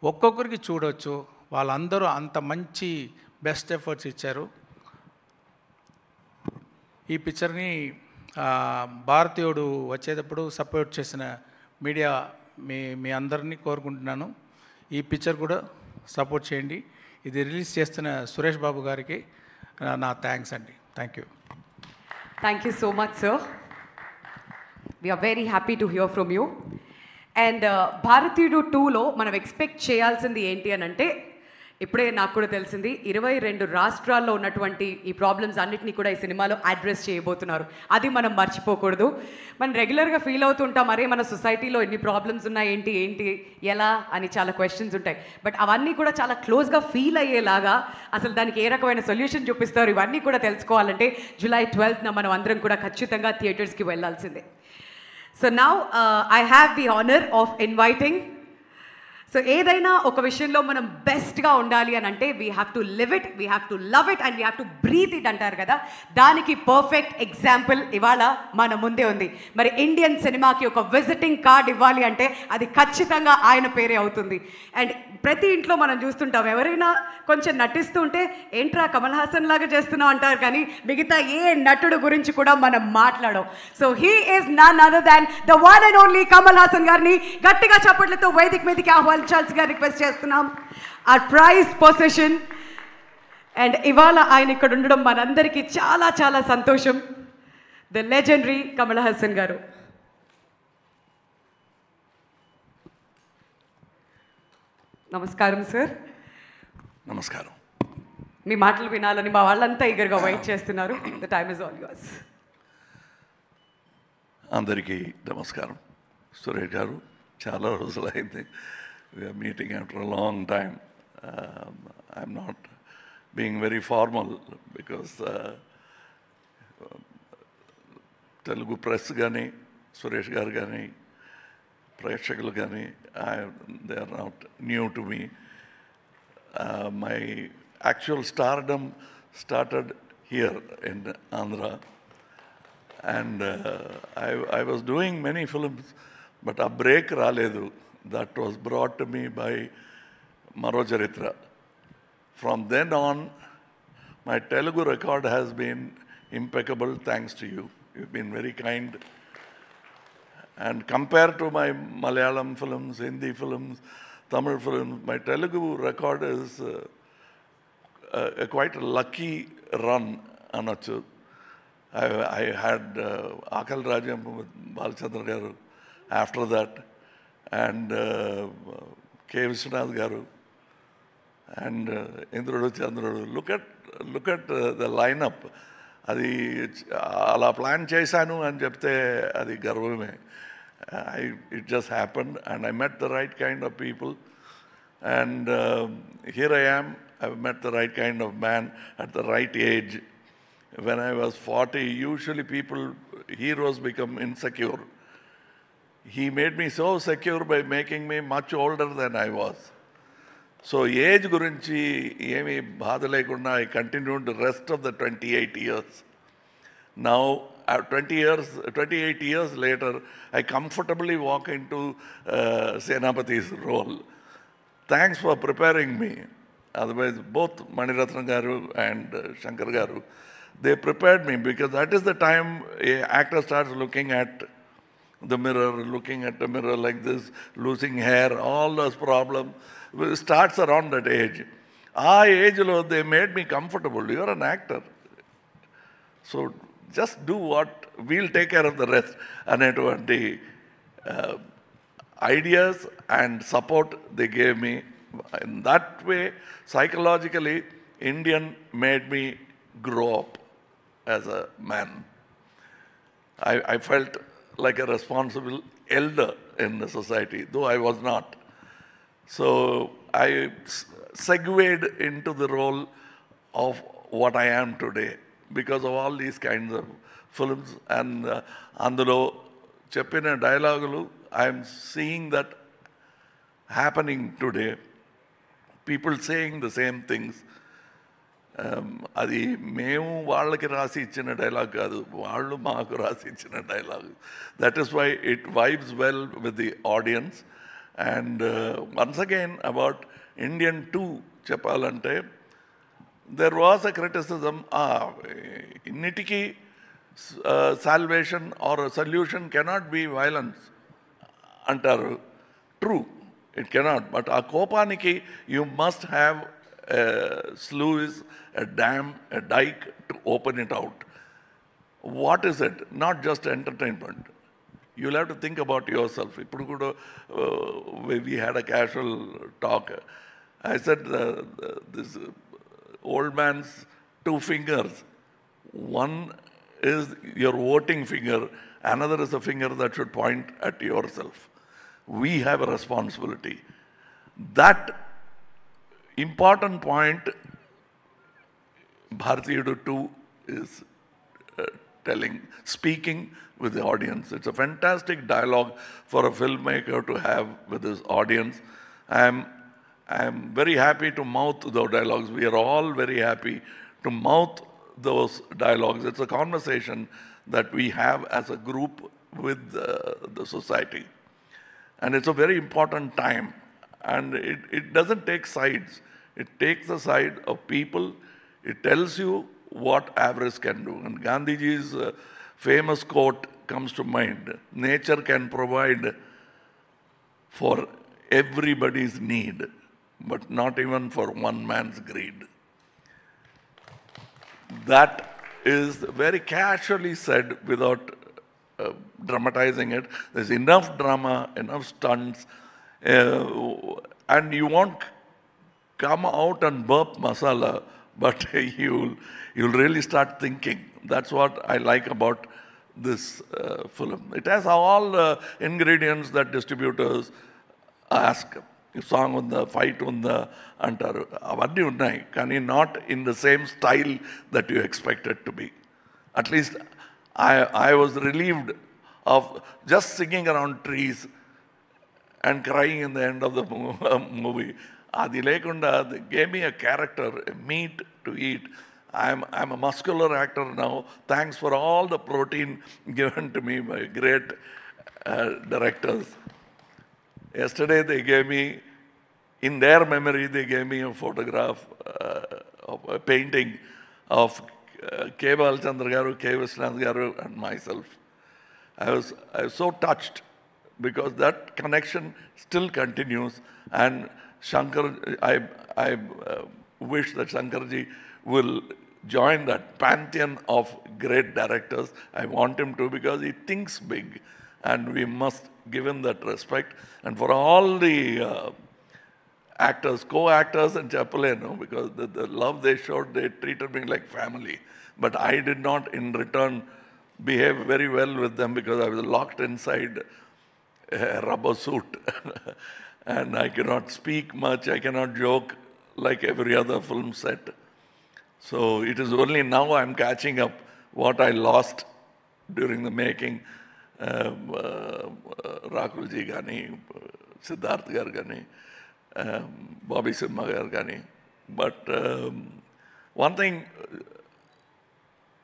ఒక్కొక్కరికి చూడవచ్చు. వాళ్ళందరూ అంత మంచి బెస్ట్ ఎఫర్ట్స్ ఇచ్చారు. ఈ పిక్చర్ని భారతీయుడు వచ్చేటప్పుడు సపోర్ట్ చేసిన మీడియా మీ అందరినీ కోరుకుంటున్నాను, ఈ పిక్చర్ కూడా సపోర్ట్ చేయండి. ఇది రిలీజ్ చేస్తున్న సురేష్ బాబు గారికి నా థ్యాంక్స్ అండి. Thank you. Thank you so much sir. We are very happy to hear from you. And Bharateeyudu 2లో మనం ఎక్స్పెక్ట్ చేయాల్సింది ఏంటి అని అంటే, ఇప్పుడే నాకు కూడా తెలిసింది 22 రాష్ట్రాల్లో ఉన్నటువంటి ఈ ప్రాబ్లమ్స్ అన్నిటినీ కూడా ఈ సినిమాలో అడ్రస్ చేయబోతున్నారు. అది మనం మర్చిపోకూడదు. మనం రెగ్యులర్గా ఫీల్ అవుతుంటాం, మరే మన సొసైటీలో ఎన్ని ప్రాబ్లమ్స్ ఉన్నాయి, ఏంటి ఎలా అని చాలా క్వశ్చన్స్ ఉంటాయి. బట్ అవన్నీ కూడా చాలా క్లోజ్గా ఫీల్ అయ్యేలాగా అసలు దానికి ఏ రకమైన సొల్యూషన్ చూపిస్తారు, ఇవన్నీ కూడా తెలుసుకోవాలంటే July 12th మనం అందరం కూడా ఖచ్చితంగా థియేటర్స్కి వెళ్ళాల్సిందే. So now I have the honor of inviting. So ఏదైనా ఒక విషయంలో మనం బెస్ట్గా ఉండాలి అని అంటే we have to live it, we have to love it and we have to breathe it అంటారు కదా, దానికి పర్ఫెక్ట్ ఎగ్జాంపుల్ ఇవాళ మన ముందే ఉంది. మరి ఇండియన్ సినిమాకి ఒక విజిటింగ్ కార్డ్ ఇవ్వాలి అంటే అది ఖచ్చితంగా ఆయన పేరే అవుతుంది. అండ్ ప్రతి ఇంట్లో మనం చూస్తుంటాం, ఎవరైనా కొంచెం నటిస్తూ ఉంటే ఏంట్రా కమల్ హాసన్ లాగా చేస్తున్నాం అంటారు, కానీ మిగతా ఏ నటుడు గురించి కూడా మనం మాట్లాడం. So he is none other than the one and only Kamal Haasan గారిని గట్టిగా చప్పట్లతో వేదిక మీదకి ఆహ్వానించాల్సిగా రిక్వెస్ట్ చేస్తున్నాం. ఆ ప్రైజ్ పొసెషన్. అండ్ ఇవాళ ఆయన ఇక్కడ ఉండడం మనందరికీ చాలా చాలా సంతోషం. ద లెజెండరీ కమల్ హాసన్ గారు. నమస్కారం సార్. నమస్కారం. మీ మాటలు వినాలని మా వాళ్ళంతా ఈగర్గా వెయిట్ చేస్తున్నారు. The time is all yours. అందరికీ నమస్కారం. సురేష్ గారు, చాలా రోజులైంది. We are meeting after a long time. I'm not being very formal because Telugu press కానీ, సురేష్ గారు కానీ, ప్రేక్షకులు కానీ, they are not new to me. My actual stardom started here in Andhra, and I was doing many films, but a break raledu. That was brought to me by Maro Charitra. From then on, my Telugu record has been impeccable thanks to you. You've been very kind. And compared to my Malayalam films, Hindi films, Tamil films, my Telugu record is quite a lucky run, Anachu. I had Akal Rajam with Balchandra Garu after that, and K. Vishwanath Garu, and Indrudu Chandrudu. Look at the lineup. అది అలా plan చేశాను అని చెప్తే అది గర్వమే. It just happened, and I met the right kind of people, and here I am. I've met the right kind of man at the right age. When I was 40, usually heroes become insecure. He made me so secure by making me much older than I was. So age gurinchi emi baadha lekunda I continued the rest of the 28 years. Now 28 years later, I comfortably walk into Senapati's role. Thanks for preparing me. Otherwise, both Maniratnam Garu and Shankar Garu, they prepared me, because that is the time an actor starts looking at the mirror like this, losing hair, all those problems. Starts around that age. Our age, they made me comfortable. You're an actor. So just do what, we'll take care of the rest. And the ideas and support they gave me. In that way, psychologically, Indian made me grow up as a man. I felt like a responsible elder in the society, though I was not. So I segued into the role of what I am today because of all these kinds of films. And అందులో చెప్పిన డైలాగులు, I am seeing that happening today. People saying the same things. అది మేము వాళ్ళకి రాసి ఇచ్చిన dialogue కాదు, వాళ్ళు మాకు రాసి ఇచ్చిన dialogue. That is why it vibes well with the audience. And once again, about Indian 2, చెప్పాలంటే, there was a criticism, innitiki salvation or a solution cannot be violence antaru. True, it cannot. But a kopaniki, you must have a sluice, a dam, a dike to open it out. What is it? Not just entertainment. You'll have to think about yourself. We had a casual talk. I said, this old man's 2 fingers. One is your voting finger. Another is a finger that should point at yourself. We have a responsibility. That important point, Bharatiyudu 2 is speaking with the audience. It's a fantastic dialogue for a filmmaker to have with his audience. I am very happy to mouth those dialogues. We are all very happy to mouth those dialogues. It's a conversation that we have as a group with the society. And it's a very important time. And it doesn't take sides. It takes the side of people. It tells you what avarice can do. And Gandhiji's famous quote comes to mind: nature can provide for everybody's need, but not even for one man's greed. That is very casually said without dramatizing it. There's enough drama, enough stunts, and you won't come out and burp masala, but you'll really start thinking. That's what I like about this film. It has all the ingredients that distributors ask. Song unda, fight unda antaru. Avanni unnai, kani not in the same style that you expect it to be. At least I was relieved of just singing around trees and crying in the end of the movie. Adi lekunda, they gave me a character, a meat to eat. I'm a muscular actor now. Thanks for all the protein given to me by great directors. Yesterday they gave me, in their memory, they gave me a photograph of a painting of K. Balchandra Garu, K. Vishwanath Garu and myself. I was so touched because that connection still continues. And Shankar, I wish that Shankarji will join that pantheon of great directors. I want him to, because he thinks big, and we must give him that respect. And for all the actors, co-actors and Chapuleno, because the love they showed, they treated me like family. But I did not, in return, behave very well with them because I was locked inside a rubber suit. And I cannot speak much, I cannot joke like every other film set. So it is only now I'm catching up what I lost during the making. Rakul ji gani, Siddharth gar gani, Bobby Simha gar gani. But one thing,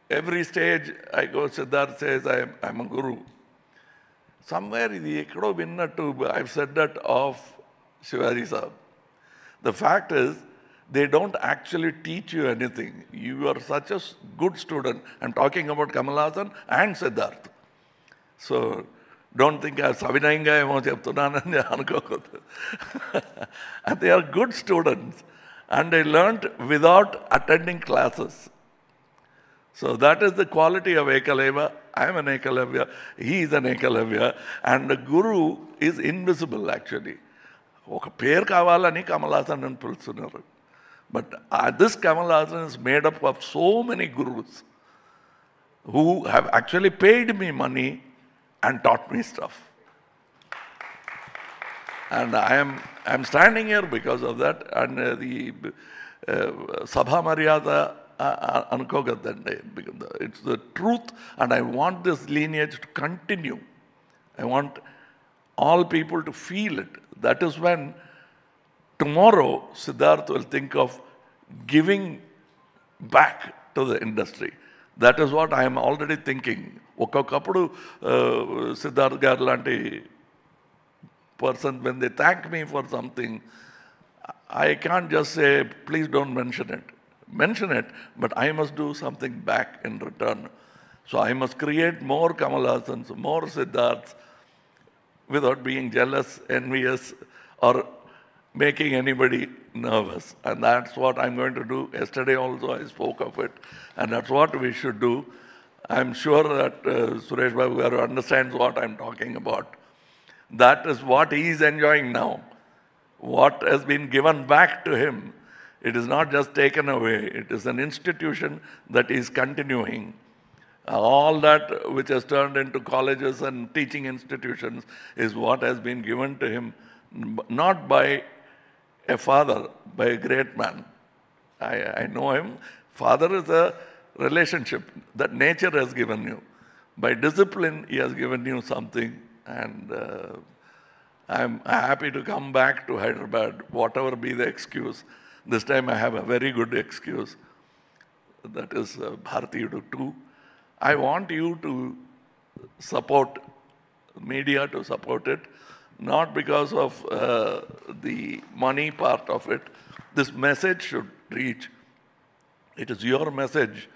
every stage I go, Siddharth says, I'm a guru. Somewhere I've said that of Shivaji Sahab. The fact is, they don't actually teach you anything. You are such a good student. I'm talking about Kamal Haasan and Siddharth. So don't think I'm Savinayinga emo cheptunanani anukokodu. And they are good students. And they learnt without attending classes. So that is the quality of Ekalavya. I am an Ekalavya. He is an Ekalavya. And the guru is invisible actually. Oka pair kavalani Kamal Haasan and Pulsunaru. But this Kamal Haasan is made up of so many gurus who have actually paid me money and taught me stuff. And I'm standing here because of that. And the Sabha Maryada Anukogadande, it's the truth, and I want this lineage to continue. I want all people to feel it. That is when tomorrow Siddharth will think of giving back to the industry. That is what I am already thinking. Okakapudu Siddharth Garlanti person, when they thank me for something, I can't just say, please don't mention it. Mention it, but I must do something back in return. So I must create more Kamal Haasans, more Siddharths, without being jealous, envious, or making anybody nervous. And that's what I'm going to do. Yesterday also I spoke of it, and that's what we should do. I'm sure that Suresh Babu Garu understands what I'm talking about. That is what he is enjoying now. What has been given back to him, it is not just taken away. It is an institution that is continuing. All that which has turned into colleges and teaching institutions is what has been given to him, not by a father, by a great man. I know him. Father is a relationship that nature has given you. By discipline, he has given you something. And I'm happy to come back to Hyderabad, whatever be the excuse. This time I have a very good excuse. That is Bharatiya too. I want you to support media, to support it, not because of the money part of it. This message should reach. It is your message.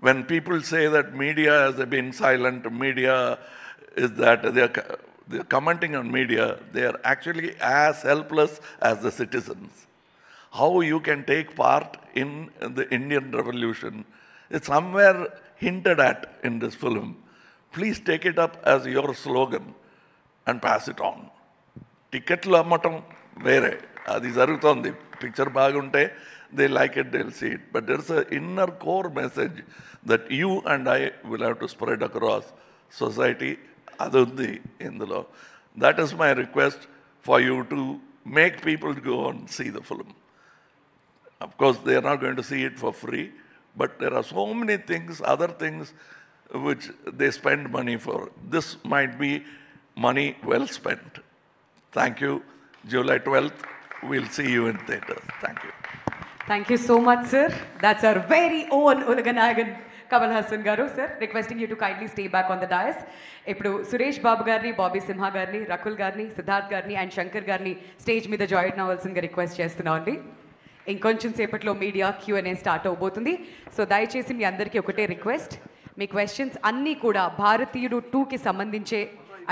When people say that media has been silent, media is that they're commenting on media, they are actually as helpless as the citizens. How you can take part in the Indian Revolution is somewhere hinted at in this film. Please take it up as your slogan and pass it on. Ticketlu ammatam vere, adi jarugutundi. Picture bagunte, they like it, they'll see it. But there's an inner core message that you and I will have to spread across society. Adundi in the law. That is my request for you to make people go and see the film. Of course, they are not going to see it for free, but there are so many things, other things, which they spend money for. This might be money well spent. Thank you. July 12th, we'll see you in theaters. Thank you. Thank you so much, sir. That's our very own Ulaganayagan Kamal Haasan Garu, sir. Requesting you to kindly stay back on the dais. Ippudu Suresh Babu Garni, Bobby Simha Garni, Rakul Garni, Siddharth Garni and Shankar Garni stage మీద join అవ్వాల్సిందిగా request చేస్తున్నామండి. ఇంకొంచెం సేపట్లో media Q&A start అవబోతుంది. So దయచేసి మీ అందరికీ ఒకటే request, మీ questions అన్నీ కూడా భారతీయుడు 2కి సంబంధించే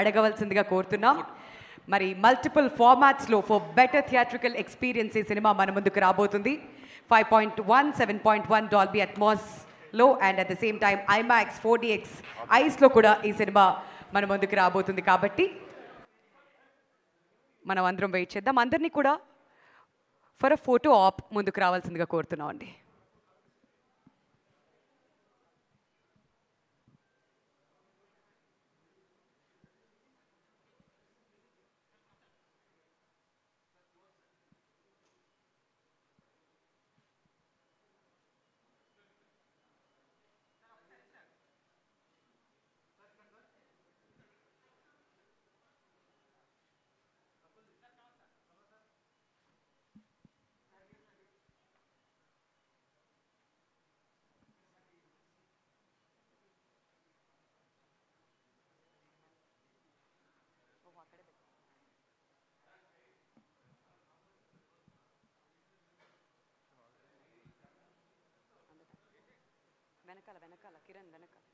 అడగవలసిందిగా కోరుతున్నాం. మరి మల్టిపుల్ ఫార్మాట్స్లో ఫర్ బెటర్ థియేట్రికల్ ఎక్స్పీరియన్స్ ఈ సినిమా మన ముందుకు రాబోతుంది. 5.1, 7.1 Dolby Atmos లో and at the same time IMAX 4DX ఐస్లో కూడా ఈ సినిమా మన ముందుకు రాబోతుంది. కాబట్టి మనం అందరం వెయిట్ చేద్దాం. అందరినీ కూడా ఫర్ అ ఫోటో ఆప్ ముందుకు రావాల్సిందిగా కోరుతున్నాం అండి. వెనకాల కిరణ్ వెనకాల.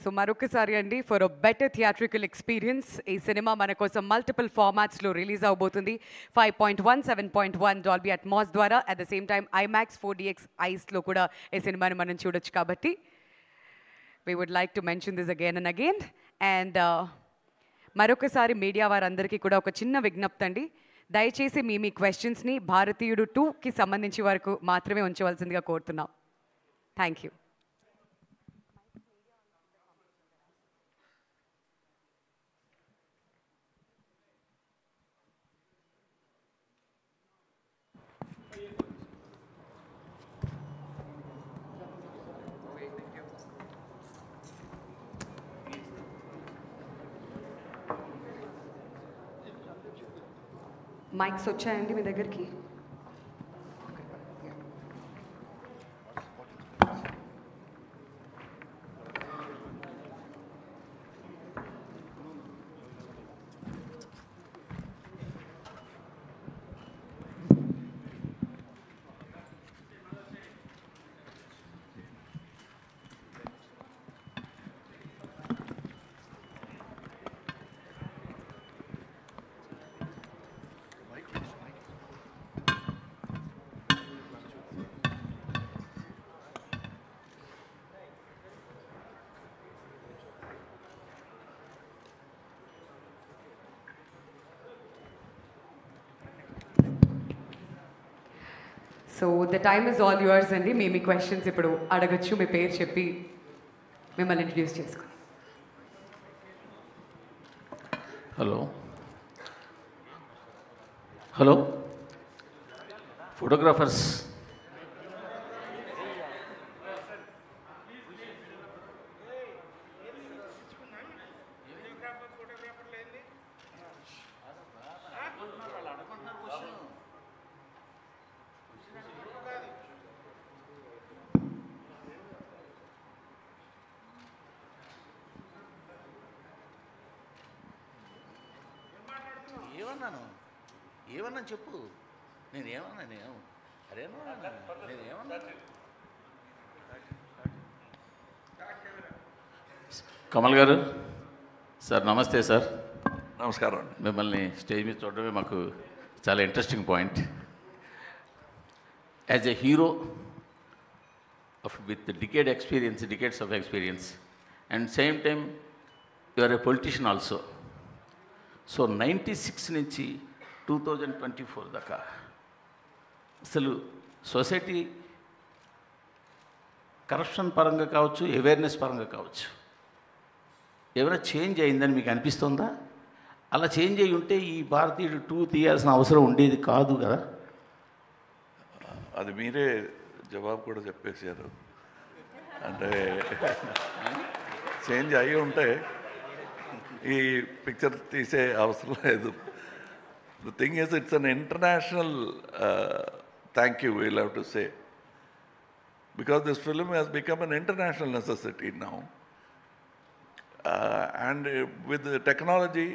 సో మరొకసారి అండి, for a better theatrical experience ఈ సినిమా మన కోసం మల్టిపుల్ ఫార్మాట్స్లో రిలీజ్ అవబోతుంది. 5.1, 7.1 డాల్బీ అట్మాస్ ద్వారా, at the same time IMAX 4DX ఐస్లో కూడా ఈ సినిమాని మనం చూడొచ్చు. కాబట్టి we would like to mention this again and again. And మరొకసారి మీడియా వారందరికీ కూడా ఒక చిన్న విజ్ఞప్తి అండి, దయచేసి మీ క్వశ్చన్స్ని భారతీయుడు 2కి సంబంధించి వరకు మాత్రమే ఉంచవలసిందిగా కోరుతున్నాం. Thank you. మైక్స్ వచ్చాయండి మీ దగ్గరికి? So the time is all yours అండి. మీ క్వశ్చన్స్ ఇప్పుడు అడగచ్చు. మీ పేరు చెప్పి మిమ్మల్ని ఇంట్రడ్యూస్ చేసుకోండి. హలో ఫోటోగ్రాఫర్స్, ఏమన్నా చెప్పు. నేనేమన్నా కమల్ గారు సార్, నమస్తే సార్. నమస్కారం. మిమ్మల్ని స్టేజ్ మీద చూడడమే మాకు చాలా interesting point. As a hero with decades of experience and same time you are a politician also. So 96 నుంచి 2024 దాకా అసలు సొసైటీ కరప్షన్ పరంగా కావచ్చు, అవేర్నెస్ పరంగా కావచ్చు, ఏమైనా చేంజ్ అయిందని మీకు అనిపిస్తుందా? అలా చేంజ్ అయ్యి ఉంటే ఈ భారతీయుడు 2 తీయాల్సిన అవసరం ఉండేది కాదు కదా? అది మీరే జవాబు కూడా చెప్పేశారు. అంటే చేంజ్ అయ్యి ఉంటే ఈ పిక్చర్ తీసే అవసరం లేదు. The thing is, it's an international thank you, we'll have to say. Because this film has become an international necessity now. And with the technology,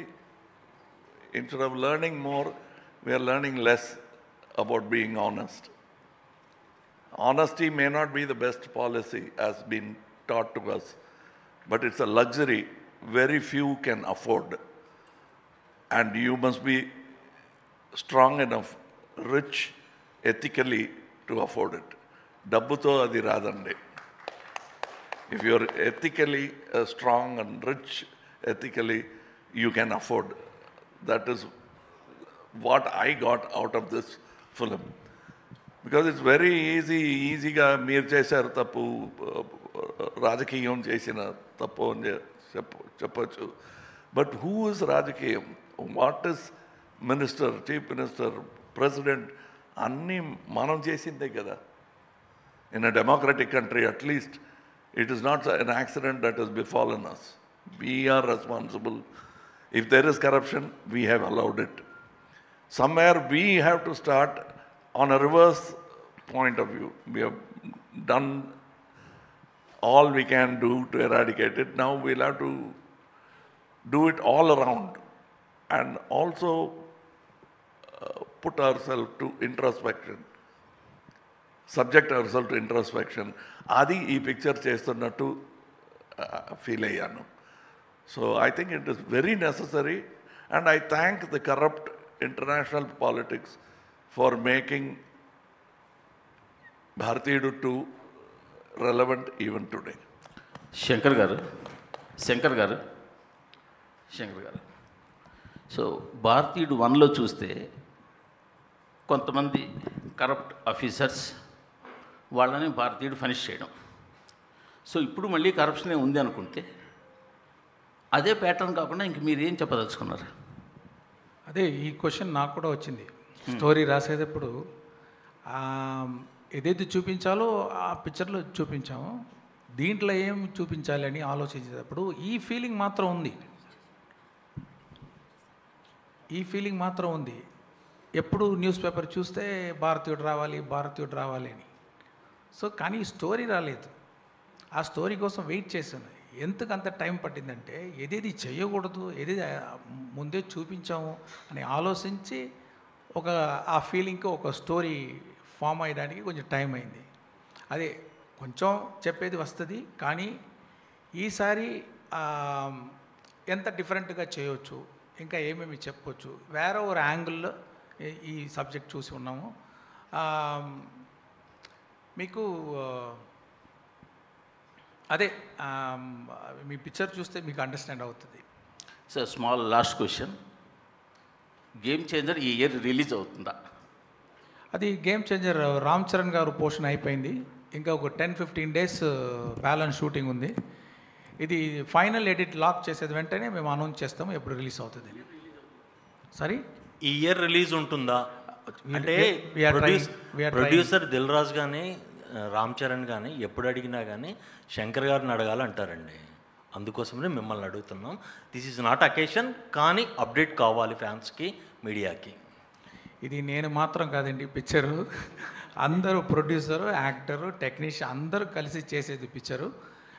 instead of learning more, we are learning less about being honest. Honesty may not be the best policy as been taught to us, but it's a luxury very few can afford. and you must be strong enough, rich ethically to afford it. Dabbuto adi radandi. If you're ethically strong and rich ethically, you can afford. That is what I got out of this film. Because it's very easyగా మీరు చేశారు తప్పు, రాజకీయం చేసిన తప్పు అని చెప్పచ్చు. But who is రాజకీయం? What is minister, chief minister, president? అన్నీ మనం చేసిందే కదా. In a democratic country at least it is not an accident that has befallen us. We are responsible. If there is corruption, we have allowed it. Somewhere we have to start on a reverse point of view. We have done all we can do to eradicate it. Now we'll have to do it all around and also put ourselves to introspection. Subject ourselves to introspection. Adi ee picture చేస్తున్నట్టు feel అయ్యాను. So I think it is very necessary, and I thank the corrupt international politics for making Bharatiyudu 2 relevant even today. Shankar గారు so భారతీయుడు 1లో చూస్తే కొంతమంది corrupt officers వాళ్ళని భారతీయుడు finish చేయడం. So ఇప్పుడు మళ్ళీ కరప్షనే ఉంది అనుకుంటే అదే ప్యాటర్న్ కాకుండా ఇంక మీరు ఏం చెప్పదలుచుకున్నారు? అదే ఈ క్వశ్చన్ నాకు కూడా వచ్చింది. స్టోరీ రాసేటప్పుడు ఏదైతే చూపించాలో ఆ పిక్చర్లో చూపించాము, దీంట్లో ఏం చూపించాలి అని ఆలోచించేటప్పుడు ఈ ఫీలింగ్ మాత్రం ఉంది. ఎప్పుడు న్యూస్ పేపర్ చూస్తే భారతీయుడు రావాలి అని. సో కానీ స్టోరీ రాలేదు. ఆ స్టోరీ కోసం వెయిట్ చేశాను. ఎందుకు అంత టైం పట్టిందంటే ఏదేది చేయకూడదు, ఏదేది ముందే చూపించాము అని ఆలోచించి ఆ ఫీలింగ్కి ఒక స్టోరీ ఫామ్ అయ్యడానికి కొంచెం టైం అయింది. అదే కొంచెం చెప్పేది వస్తుంది, కానీ ఈసారి ఎంత డిఫరెంట్గా చేయవచ్చు, ఇంకా ఏమేమి చెప్పవచ్చు, వేరే ఒక యాంగిల్లో ఈ సబ్జెక్ట్ చూసి ఉన్నాము. మీకు అదే మీ పిక్చర్ చూస్తే మీకు అండర్స్టాండ్ అవుతుంది. Sir small last question, game changer ఈ ఇయర్ రిలీజ్ అవుతుందా? అది గేమ్ చేంజర్ రామ్ చరణ్ గారు పోర్షన్ అయిపోయింది. ఇంకా ఒక 10-15 డేస్ బ్యాలెన్స్ షూటింగ్ ఉంది. ఇది ఫైనల్ ఎడిట్ లాక్ చేసేది వెంటనే మేము అనౌన్స్ చేస్తాము ఎప్పుడు రిలీజ్ అవుతుంది. సరే, ఈ ఇయర్ రిలీజ్ ఉంటుందా అంటే ప్రొడ్యూసర్ దిల్ రాజు కానీ రామ్ చరణ్ కానీ ఎప్పుడు అడిగినా కానీ శంకర్ గారిని అడగాలంటారండి. అందుకోసమే మిమ్మల్ని అడుగుతున్నాం. దిస్ ఈజ్ నాట్ అకేషన్, కానీ అప్డేట్ కావాలి ఫ్యాన్స్కి, మీడియాకి. ఇది నేను మాత్రం కాదండి, పిక్చరు అందరూ ప్రొడ్యూసరు, యాక్టరు, టెక్నీషియన్ అందరూ కలిసి చేసేది పిక్చరు.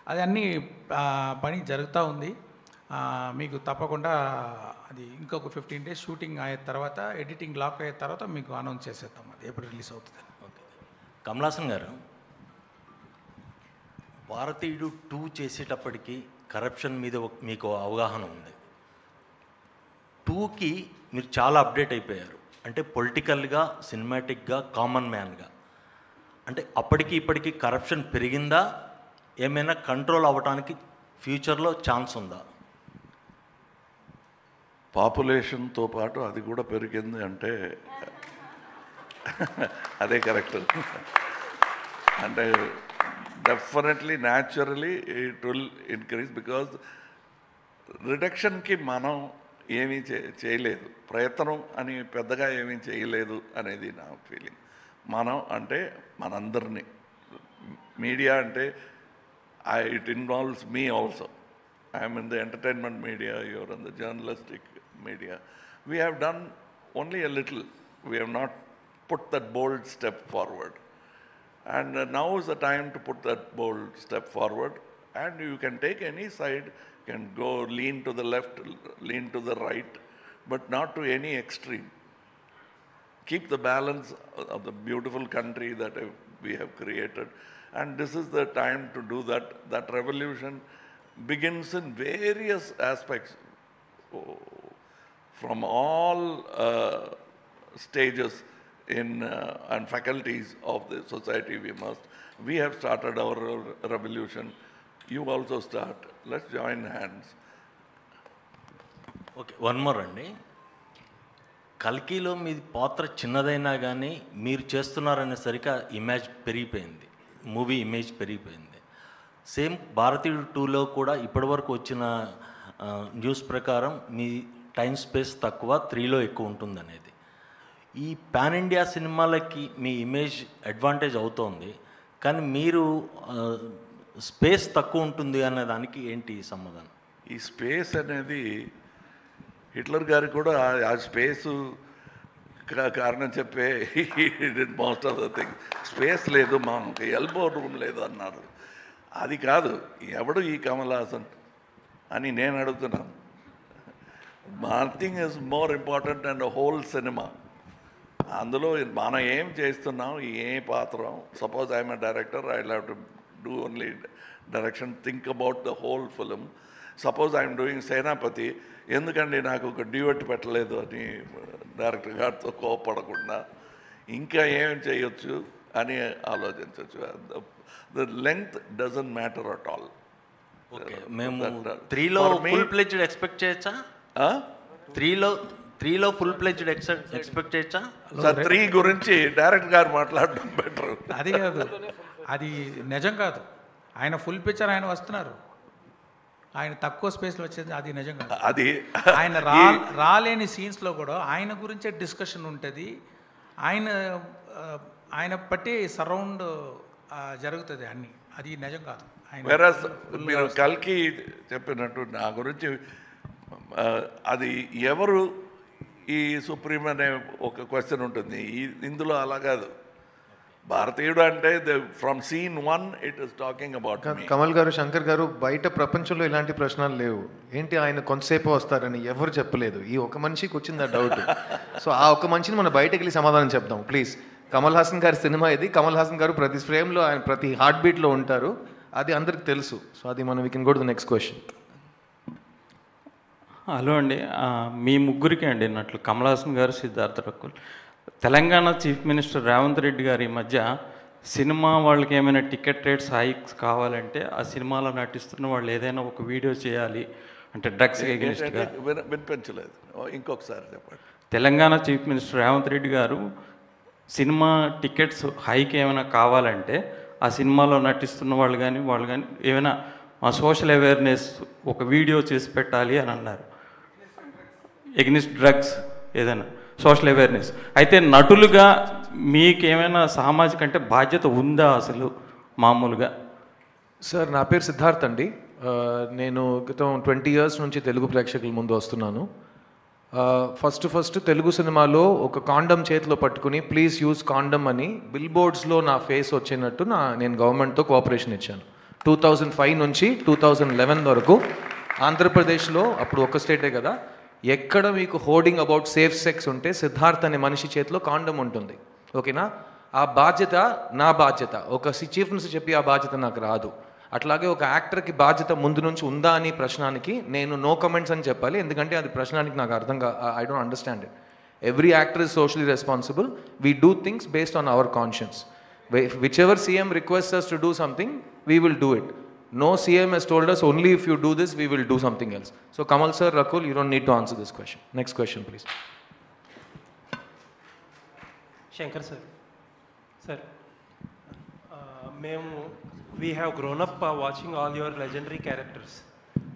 అది అన్నీ పని జరుగుతూ ఉంది. మీకు తప్పకుండా అది ఇంకొక 15 డేస్ షూటింగ్ అయిన తర్వాత, ఎడిటింగ్ లాక్ అయిన తర్వాత మీకు అనౌన్స్ చేసేద్దాం అది ఎప్పుడు రిలీజ్ అవుతుంది. ఓకే. కమలాసన్ గారు, భారతీయుడు 2 చేసేటప్పటికి కరప్షన్ మీద మీకు అవగాహన ఉంది. 2కి మీరు చాలా అప్డేట్ అయిపోయారు. అంటే పొలిటికల్గా, సినిమాటిక్గా, కామన్ మ్యాన్గా. అంటే అప్పటికి ఇప్పటికీ కరప్షన్ పెరిగిందా, ఏమైనా కంట్రోల్ అవ్వడానికి ఫ్యూచర్లో ఛాన్స్ ఉందా? పాపులేషన్తో పాటు అది కూడా పెరిగింది అంటే అదే కరెక్ట్. అంటే definitely naturally it will increase, because రిడక్షన్కి మనం ఏమీ చేయలేదు, ప్రయత్నం అని పెద్దగా ఏమీ చేయలేదు అనేది నా ఫీలింగ్. మనం అంటే మనందరినీ, మీడియా అంటే it involves me also. I am in the entertainment media, you are in the journalistic media. We have done only a little. We have not put that bold step forward. And now is the time to put that bold step forward. And you can take any side, you can go lean to the left, lean to the right, but not to any extreme. Keep the balance of the beautiful country that we have created. And this is the time to do that. That revolution begins in various aspects. from all stages and faculties of the society. We have started our revolution. You also start. Let's join hands. Okay, one more అండి. కల్కిలో మీ పాత్ర చిన్నదైనా కానీ మీరు చేస్తున్నారనేసరికి image పెరిగిపోయింది, movie image పెరిగిపోయింది. Same భారతీయుడు 2లో కూడా ఇప్పటివరకు వచ్చిన న్యూస్ ప్రకారం మీ టైం స్పేస్ తక్కువ, 3లో ఎక్కువ ఉంటుందనేది. ఈ పాన్ ఇండియా సినిమాలకి మీ ఇమేజ్ అడ్వాంటేజ్ అవుతోంది, కానీ మీరు స్పేస్ తక్కువ ఉంటుంది అనే దానికి ఏంటి సమాధానం? ఈ స్పేస్ అనేది హిట్లర్ గారికి కూడా ఆ స్పేసు కారణం చెప్పే most of the thing. Space లేదు, మాకు ఎల్బో రూమ్ లేదు అన్నారు. అది కాదు, ఎవడు ఈ కమల్ హాసన్ అని నేను అడుగుతున్నాను. Nothing is more important and whole సినిమా. అందులో మనం ఏం చేస్తున్నాం, ఏ పాత్ర. Suppose I'm a director, I have to do only direction, think about the whole film. Suppose I'm doing Senapathi, ఎందుకండి నాకు ఒక డ్యూయట్ పెట్టలేదు అని డైరెక్టర్ గారితో కోపడకుండా ఇంకా ఏం చేయొచ్చు అని ఆలోచించవచ్చు. The length doesn't matter at all. Okay, మేము 3లో ఫుల్ ప్లెజ్డ్ ఎక్స్పెక్ట్ చేయొచ్చా? 3లో ఫుల్ ప్లెజ్డ్ ఎక్స్పెక్ట్ చేయొచ్చా? సార్ 3 గురించి డైరెక్టర్ గారు మాట్లాడడం బెటర్. అది కాదు, అది నిజం కాదు. ఆయన ఫుల్ పిక్చర్ ఆయన వస్తున్నారు, ఆయన తక్కువ స్పేస్లో వచ్చేది అది నిజం కాదు. అది ఆయన రాలేని సీన్స్లో కూడా ఆయన గురించే డిస్కషన్ ఉంటుంది. ఆయన బట్టి సరౌండ్ జరుగుతుంది అన్నీ. అది నిజం కాదు. వేరే మీరు కల్కి చెప్పినట్టు నా గురించి అది ఎవరు ఈ సుప్రీం అనే ఒక క్వశ్చన్ ఉంటుంది. ఇందులో అలా కాదు. భారతీయుడు అంటే from scene 1 it is talking about me. Kamal garu, Shankar గారు, బయట ప్రపంచంలో ఇలాంటి ప్రశ్నలు లేవు. ఏంటి ఆయన కొంతసేపు వస్తారని ఎవరు చెప్పలేదు. ఈ ఒక మనిషికి వచ్చింది ఆ డౌట్. సో ఆ ఒక మనిషిని మనం బయటకు వెళ్ళి సమాధానం చెప్దాం ప్లీజ్. కమల్ హాసన్ గారి సినిమా ఇది. కమల్ హాసన్ గారు ప్రతి ఫ్రేమ్లో, ఆయన ప్రతి హార్ట్ బీట్లో ఉంటారు. అది అందరికి తెలుసు. సో అది మనం we can go to the next question. Hello అండి, మీ ముగ్గురికి అండి అన్నట్లు కమల్ హాసన్ గారు, సిద్ధార్థ రకుల్. తెలంగాణ చీఫ్ మినిస్టర్ రేవంత్ రెడ్డి గారి మధ్య సినిమా వాళ్ళకి ఏమైనా టికెట్ రేట్స్ హైక్స్ కావాలంటే ఆ సినిమాలో నటిస్తున్న వాళ్ళు ఏదైనా ఒక వీడియో చేయాలి అంటే డ్రగ్స్ ఎగెనిస్ట్గా. వినిపించలేదు, ఇంకొకసారి చెప్పండి. తెలంగాణ చీఫ్ మినిస్టర్ రేవంత్ రెడ్డి గారు సినిమా టికెట్స్ హైక్ ఏమైనా కావాలంటే ఆ సినిమాలో నటిస్తున్న వాళ్ళు కానీ ఏమైనా సోషల్ అవేర్నెస్ ఒక వీడియో చేసి పెట్టాలి అని అన్నారు. ఎగ్నిస్ట్ డ్రగ్స్ ఏదైనా సోషల్ అవేర్నెస్. అయితే నటులుగా మీకేమైనా సామాజిక అంటే బాధ్యత ఉందా అసలు మామూలుగా? సార్, నా పేరు సిద్ధార్థ్ అండి. నేను గతం 20 years నుంచి తెలుగు ప్రేక్షకుల ముందు వస్తున్నాను. ఫస్ట్ తెలుగు సినిమాలో ఒక కాండమ్ చేతిలో పట్టుకుని ప్లీజ్ యూజ్ కాండమ్ అని బిల్ బోర్డ్స్లో నా ఫేస్ వచ్చినట్టు నేను గవర్నమెంట్తో కోఆపరేషన్ ఇచ్చాను. 2005 నుంచి 2011 వరకు ఆంధ్రప్రదేశ్లో, అప్పుడు ఒక స్టేటే కదా, ఎక్కడ మీకు హోర్డింగ్ అబౌట్ సేఫ్ సెక్స్ ఉంటే సిద్ధార్థ్ అనే మనిషి చేతిలో కాండమ్ ఉంటుంది. ఓకేనా? ఆ బాధ్యత నా బాధ్యత. ఒక చీఫ్ మినిస్టర్ చెప్పి ఆ బాధ్యత నాకు రాదు. అట్లాగే ఒక యాక్టర్కి బాధ్యత ముందు నుంచి ఉందా అని ప్రశ్నానికి నేను నో కమెంట్స్ అని చెప్పాలి. ఎందుకంటే అది ప్రశ్నానికి నాకు అర్థం I don't understand it. Every actor is socially responsible. We do things based on hour conscience. Whichever CM requests us to do something, we will do it. No CM has told us only if you do this, we will do something else. So Kamal sir, Rakul, you don't need to answer this question. Next question, please. Shankar sir. Sir, we have grown up watching all your legendary characters.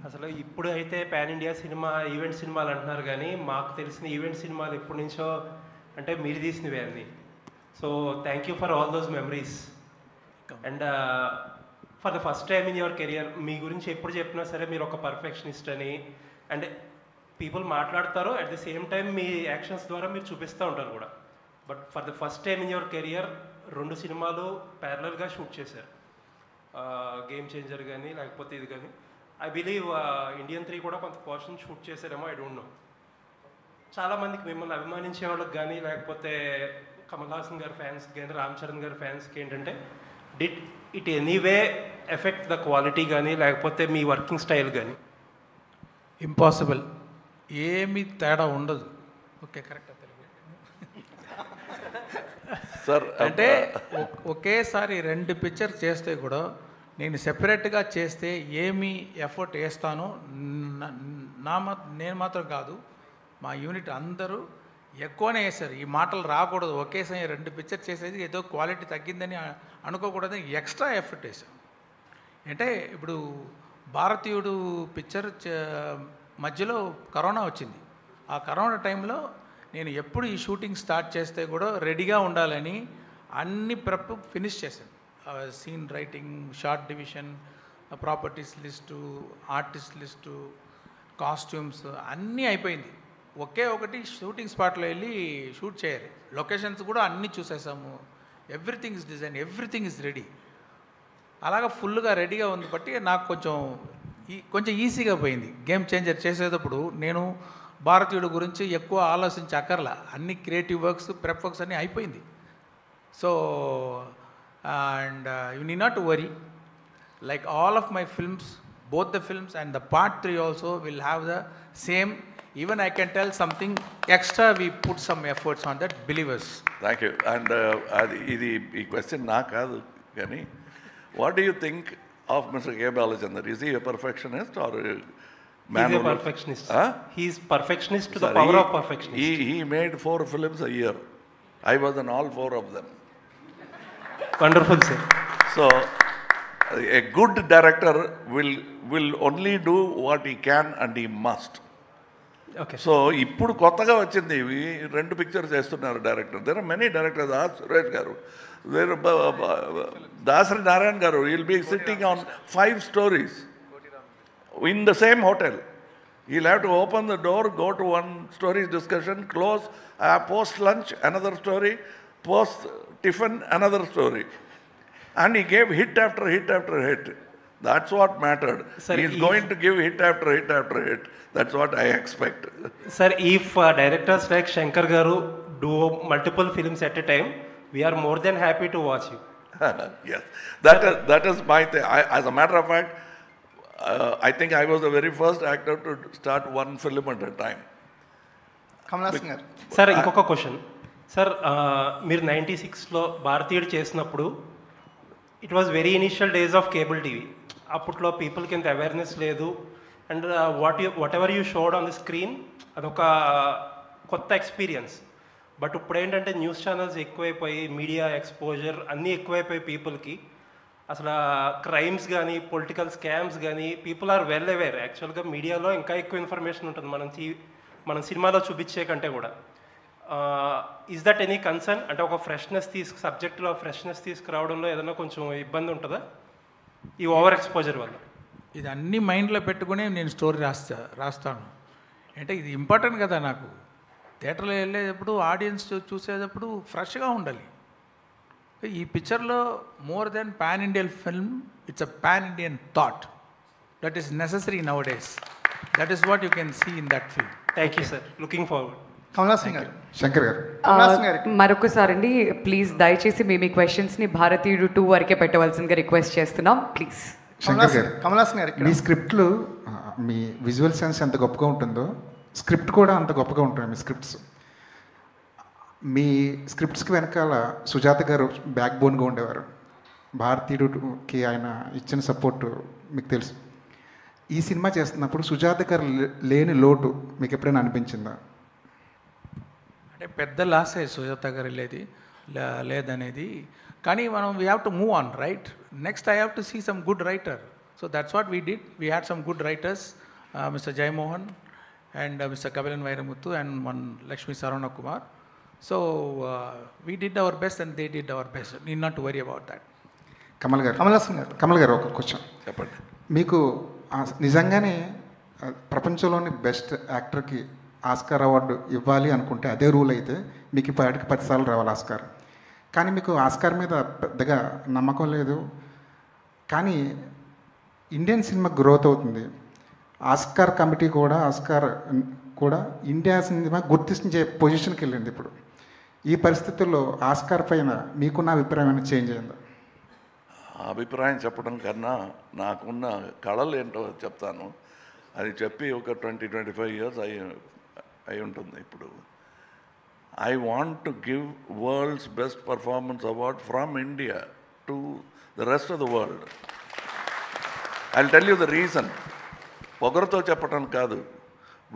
అసలు ఇప్పుడు అయితే pan India cinema, event సినిమాలు అంటున్నారు, కానీ మాకు తెలిసిన event సినిమాలు ఎప్పటి నుంచో అంటే మీరు తీసినవే అన్నీ. So thank you for all those memories. And for the first time in your career, మీ గురించి ఎప్పుడు చెప్పినా సరే మీరు ఒక పర్ఫెక్షనిస్ట్ అని అండ్ పీపుల్ మాట్లాడతారు, అట్ ది సేమ్ టైం మీ యాక్షన్స్ ద్వారా మీరు చూపిస్తూ ఉంటారు కూడా. But for the first time in your career 2 సినిమాలు ప్యారలల్గా షూట్ చేశారు. గేమ్ చేంజర్ కానీ లేకపోతే ఇది కానీ. ఐ బిలీవ్ ఇండియన్ 3 కూడా కొంత పోర్షన్ షూట్ చేశారేమో, ఐ డోంట్ నో. చాలామందికి మిమ్మల్ని అభిమానించే వాళ్ళకి కానీ లేకపోతే కమల్ హాసన్ గారి ఫ్యాన్స్ కానీ రామ్ చరణ్ గారి ఫ్యాన్స్కి ఏంటంటే, did it anyway effect the quality కానీ లేకపోతే మీ వర్కింగ్ స్టైల్ కానీ? ఇంపాసిబుల్. ఏమీ తేడా ఉండదు. Okay, correct sir. అంటే ఒకేసారి 2 పిక్చర్ చేస్తే కూడా నేను సెపరేట్గా చేస్తే ఏమి ఎఫర్ట్ వేస్తానో నేను మాత్రం కాదు, మా యూనిట్ అందరూ ఎక్కువనే వేశారు. ఈ మాటలు రాకూడదు, ఒకేసారి 2 పిక్చర్ చేసేది ఏదో క్వాలిటీ తగ్గిందని అనుకోకూడదని ఎక్స్ట్రా ఎఫర్ట్ వేసాం. అంటే ఇప్పుడు భారతీయుడు పిక్చర్ మధ్యలో కరోనా వచ్చింది. ఆ కరోనా టైంలో నేను ఎప్పుడు ఈ షూటింగ్ స్టార్ట్ చేస్తే కూడా రెడీగా ఉండాలని అన్ని ప్రెప్ ఫినిష్ చేశాను. Scene writing, shot division, properties list, artist list, costumes అన్నీ అయిపోయింది. ఒకే ఒకటి షూటింగ్ స్పాట్లో వెళ్ళి షూట్ చేయాలి. లొకేషన్స్ కూడా అన్నీ చూసేసాము. Everything is design, everything is ready. అలాగా ఫుల్గా రెడీగా ఉంది బట్టి నాకు కొంచెం ఈజీగా పోయింది. గేమ్ చేంజర్ చేసేటప్పుడు నేను భారతీయుడు గురించి ఎక్కువ ఆలోచించక్కర్లా, అన్ని క్రియేటివ్ వర్క్స్, ప్రెప్ వర్క్స్ అన్నీ అయిపోయింది. So and you need not to worry, like all of my films, both the films and the part 3 also will have the same. Even I can tell something extra, we put some efforts on that, believers. Thank you. And ఈ question నా కాదు కానీ, what do you think of Mr. K. Balachandran? Is he a perfectionist or a man? He's a perfectionist. He is perfectionist to the power of perfectionist. He made 4 films a year. I was in all 4 of them. Wonderful, sir. So a good director will only do what he can and he must. Okay. So ఇప్పుడు కొత్తగా వచ్చింది, 2 pictures చేస్తున్నారు director. There are many directors. Suresh గారు, దాసరి నారాయణ గారు, he'll be sitting on 5 stories in the same hotel. He'll have to open the door, go to one story discussion, close, post lunch another story, post tiffin another story, and he gave hit after hit after hit. That's what mattered. Sir, he's going to give hit after hit after hit. That's what I expect. Sir, if directors like Shankar Garu do multiple films at a time, we are more than happy to watch you. Yes, that is my thing. As a matter of fact, I think I was the very first actor to start 1 film at a time. Kamal Haasan గారు. Sir ఇంకొక question sir, మీరు 96లో భారతీయుడు చేసినప్పుడు it was very initial days of cable TV. అప్పట్లో పీపుల్కి ఎంత awareness లేదు. And what ever you showed on the screen అదొక కొత్త ఎక్స్పీరియన్స్. బట్ ఇప్పుడు ఏంటంటే న్యూస్ ఛానల్స్ ఎక్కువైపోయి, మీడియా ఎక్స్పోజర్ అన్నీ ఎక్కువైపోయి పీపుల్కి, అసలు క్రైమ్స్ కానీ పొలిటికల్ స్కామ్స్ కానీ పీపుల్ ఆర్ వెల్ అవేర్. యాక్చువల్గా మీడియాలో ఇంకా ఎక్కువ ఇన్ఫర్మేషన్ ఉంటుంది మనం సినిమాలో చూపించే కంటే కూడా. Is that any concern? అంటే ఒక సబ్జెక్ట్లో ఫ్రెష్నెస్ తీసుకురావడంలో ఏదైనా కొంచెం ఇబ్బంది ఉంటుందా ఈ ఓవర్ ఎక్స్పోజర్ వల్ల? ఇది అన్ని మైండ్లో పెట్టుకుని నేను స్టోరీ రాస్తాను. అంటే ఇది ఇంపార్టెంట్ కదా నాకు. థియేటర్లో వెళ్ళేటప్పుడు ఆడియన్స్ చూసేటప్పుడు ఫ్రెష్గా ఉండాలి. ఈ పిక్చర్లో more than pan Indian film, it's a pan Indian thought that is necessary nowadays. That is what you can see in that film. Thank you sir. Looking forward. Kamal Haasan garu. Shankar గారు. మరొకసారి అండి, ప్లీజ్ దయచేసి మీ క్వశ్చన్స్ని భారతీయుడు 2 వరకే పెట్టవలసిందిగా రిక్వెస్ట్ చేస్తున్నాం, please. Shankar గారు, కమలాసన్ గారు, మీ స్క్రిప్ట్లు, మీ విజువల్ సెన్స్ ఎంత గొప్పగా ఉంటుందో స్క్రిప్ట్ కూడా అంత గొప్పగా ఉంటాయి. మీ స్క్రిప్ట్స్కి వెనకాల సుజాత గారు బ్యాక్ బోన్గా ఉండేవారు. భారతీయుడికి ఆయన ఇచ్చిన సపోర్టు మీకు తెలుసు. ఈ సినిమా చేస్తున్నప్పుడు సుజాత గారు లేని లోటు మీకు ఎప్పుడైనా అనిపించిందా? అంటే పెద్ద లాసే సుజాత గారు లేదనేది. కానీ మనం we have to move on, right? Next I have to see some good writer. So that's what we did. We had some good writers, mister Jeyamohan and mister Kabilan Vairamuthu and one Lakshmi Saravana Kumar. So we did our best and they did our best. Need not to worry about that. Kamal garu ఒక question చెప్పండి. మీకు నిజంగానే ప్రపంచంలోని best యాక్టర్కి Oscar award ఇవ్వాలి అనుకుంటే అదే rule అయితే మీకు ఇప్పటికి 10 సార్లు రావాలి ఆస్కార్. కానీ మీకు ఆస్కార్ మీద పెద్దగా నమ్మకం లేదు. కానీ ఇండియన్ సినిమా గ్రోత్ అవుతుంది. ఆస్కార్ కమిటీ కూడా ఇండియా సినిమా గుర్తించే పొజిషన్కి వెళ్ళింది. ఇప్పుడు ఈ పరిస్థితుల్లో ఆస్కార్ పైన మీకున్న అభిప్రాయం ఏమైనా చేంజ్ అయిందా? అభిప్రాయం చెప్పడం కన్నా నాకున్న కళలు ఏంటో చెప్తాను. అది చెప్పి ఒక 20-25 years అయి ఉంటుంది ఇప్పుడు. I want to give world's best performance award from India to the rest of the world. I'll tell you the reason. పొగరుతో చెప్పటం కాదు.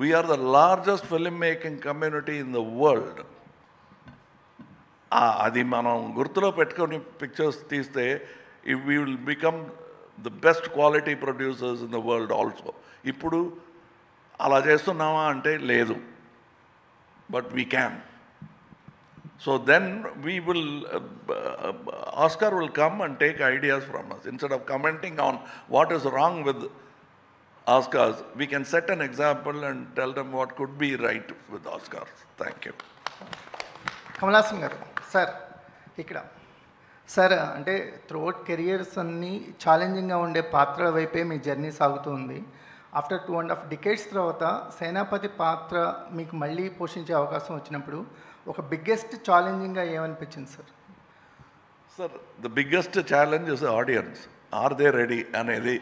We are the largest filmmaking community in the world. అది మనం గుర్తులో పెట్టుకొని pictures తీస్తే we will become the best quality producers in the world also. ఇప్పుడు అలా చేస్తున్నామా అంటే లేదు. But we can. So then we will, Oscar will come and take ideas from us. Instead of commenting on what is wrong with Oscars, we can set an example and tell them what could be right with Oscars. Thank you. Kamal Haasan గారు sir ఇక్కడ sir అంటే throughout careers అన్నీ ఛాలెంజింగ్గా ఉండే పాత్రల వైపే మీ journey సాగుతుంది. After 2.5 decades తర్వాత సేనాపతి పాత్ర మీకు మళ్ళీ పోషించే అవకాశం వచ్చినప్పుడు ఒక బిగ్గెస్ట్ ఛాలెంజింగ్గా ఏమనిపించింది సార్? Sir the biggest challenge is audience. Are they ready అనేది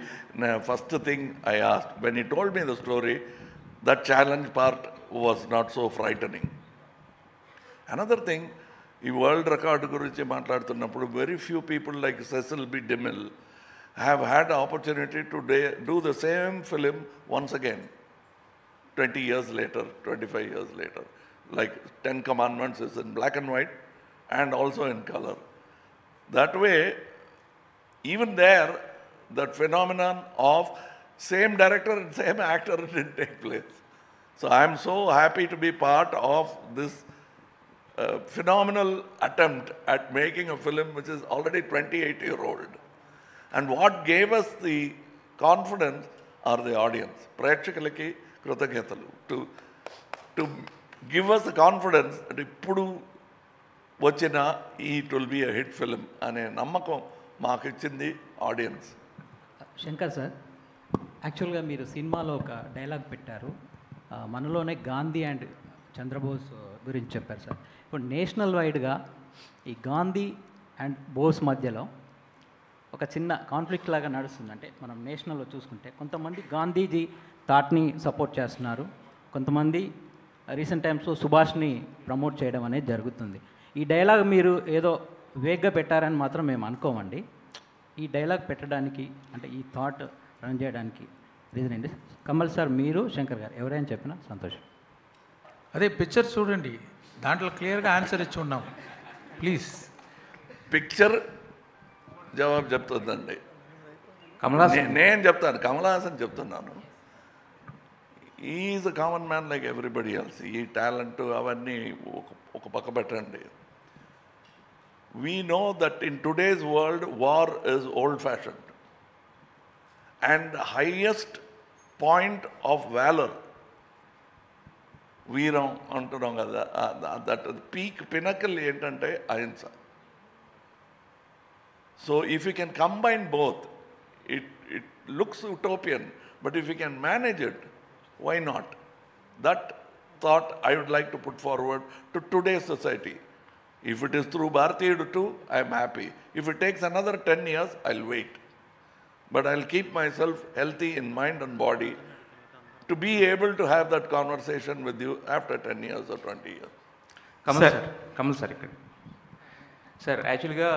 first thing I asked. When he told me the story, that challenge part was not so frightening. Another thing, ఈ వరల్డ్ రికార్డు గురించి మాట్లాడుతున్నప్పుడు very few people like Cecil B DeMille have had the opportunity to do the same film once again, 20 years later, 25 years later. Like 10 Commandments is in black and white and also in color. That way, even there, that phenomenon of same director and same actor didn't take place. So I am so happy to be part of this phenomenal attempt at making a film which is already 28-year-old. And what gave us the confidence are the audience. ప్రేక్షకులకి కృతజ్ఞతలు to give us the confidence that ఇప్పుడు వచ్చిన it will be a hit film అనే నమ్మకం మాకు ఇచ్చింది audience. Shankar sir, యాక్చువల్గా మీరు సినిమాలో ఒక డైలాగ్ పెట్టారు, మనలోనే గాంధీ అండ్ చంద్రబోస్ గురించి చెప్పారు సార్. ఇప్పుడు నేషనల్ వైడ్గా ఈ గాంధీ అండ్ బోస్ మధ్యలో ఒక చిన్న కాన్ఫ్లిక్ట్ లాగా నడుస్తుంది. అంటే మనం నేషనల్లో చూసుకుంటే కొంతమంది గాంధీజీ థాట్ని సపోర్ట్ చేస్తున్నారు, కొంతమంది రీసెంట్ టైమ్స్లో సుభాష్ని ప్రమోట్ చేయడం అనేది జరుగుతుంది. ఈ డైలాగ్ మీరు ఏదో వేగ్గా పెట్టారని మాత్రం మేము అనుకోమండి. ఈ డైలాగ్ పెట్టడానికి అంటే ఈ థాట్ రన్ చేయడానికి రీజన్ ఏంటి? కమల్ సార్, మీరు, శంకర్ గారు ఎవరైనా చెప్పినా సంతోషం. అదే పిక్చర్ చూడండి, దాంట్లో క్లియర్గా ఆన్సర్ ఇచ్చి ఉన్నాం. ప్లీజ్ పిక్చర్ జవాబు చెప్తుందండి. నేను చెప్తాను, కమల్ హాసన్ చెప్తున్నాను. Is a common man like everybody else. ఈ టాలెంట్ అవన్నీ ఒక పక్క పెట్టండి. We know that in today's world war is old fashioned and highest point of valour, వీరం అంటున్నాం కదా, దట్ పీక్ పినకల్ ఏంటంటే అహింస. So if you can combine both, it looks utopian, but if you can manage it, why not? That thought I would like to put forward to today's society. If it is through Bharatiya too, I am happy. If it takes another 10 years, I'll wait. But I'll keep myself healthy in mind and body to be able to have that conversation with you after 10 years or 20 years. Kamal sir ఇక్కడ sir, యాక్చువల్గా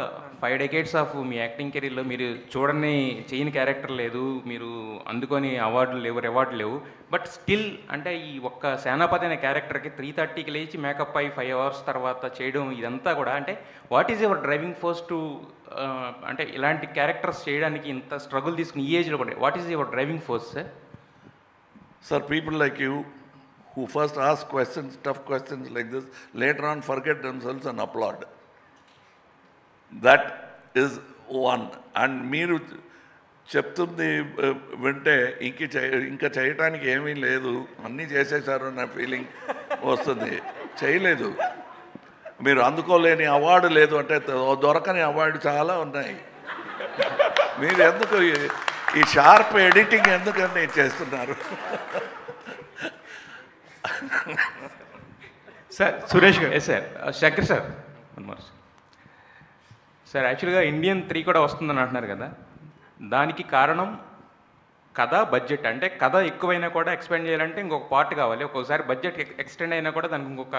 5 decades of me acting కెరీర్లో మీరు చూడని చేయని character లేదు, మీరు అందుకొని అవార్డులు లేవు, రివార్డులు లేవు. బట్ స్టిల్ అంటే ఈ ఒక్క సేనాపతి అనే క్యారెక్టర్కి 3:30కి లేచి మేకప్ అయ్యి 5 hours తర్వాత చేయడం, ఇదంతా కూడా అంటే what is your driving force to అంటే ఇలాంటి క్యారెక్టర్స్ చేయడానికి ఇంత స్ట్రగుల్ తీసుకుని ఈ ఏజ్లో కూడా what is your driving force sir? Sir, people like you who first ask questions, tough questions like this, later on forget themselves and applaud. That is one. And మీరు చెప్తుంది వింటే ఇంకా చేయటానికి ఏమీ లేదు, అన్నీ చేసేసారు అన్న ఫీలింగ్ వస్తుంది. చేయలేదు, మీరు అందుకోలేని అవార్డు లేదు అంటే దొరకని అవార్డు చాలా ఉన్నాయి. మీరు ఎందుకు ఈ షార్ప్ ఎడిటింగ్ ఎందుకని చేస్తున్నారు? సార్ సురేష్ గారు, సార్ శంకర్ సార్, సార్ యాక్చువల్గా ఇండియన్ 3 కూడా వస్తుందని అంటున్నారు కదా, దానికి కారణం కథ బడ్జెట్. అంటే కథ ఎక్కువైనా కూడా ఎక్స్పెండ్ చేయాలంటే ఇంకొక పార్ట్ కావాలి. ఒక్కొక్కసారి బడ్జెట్ ఎక్స్టెండ్ అయినా కూడా దానికి ఇంకొక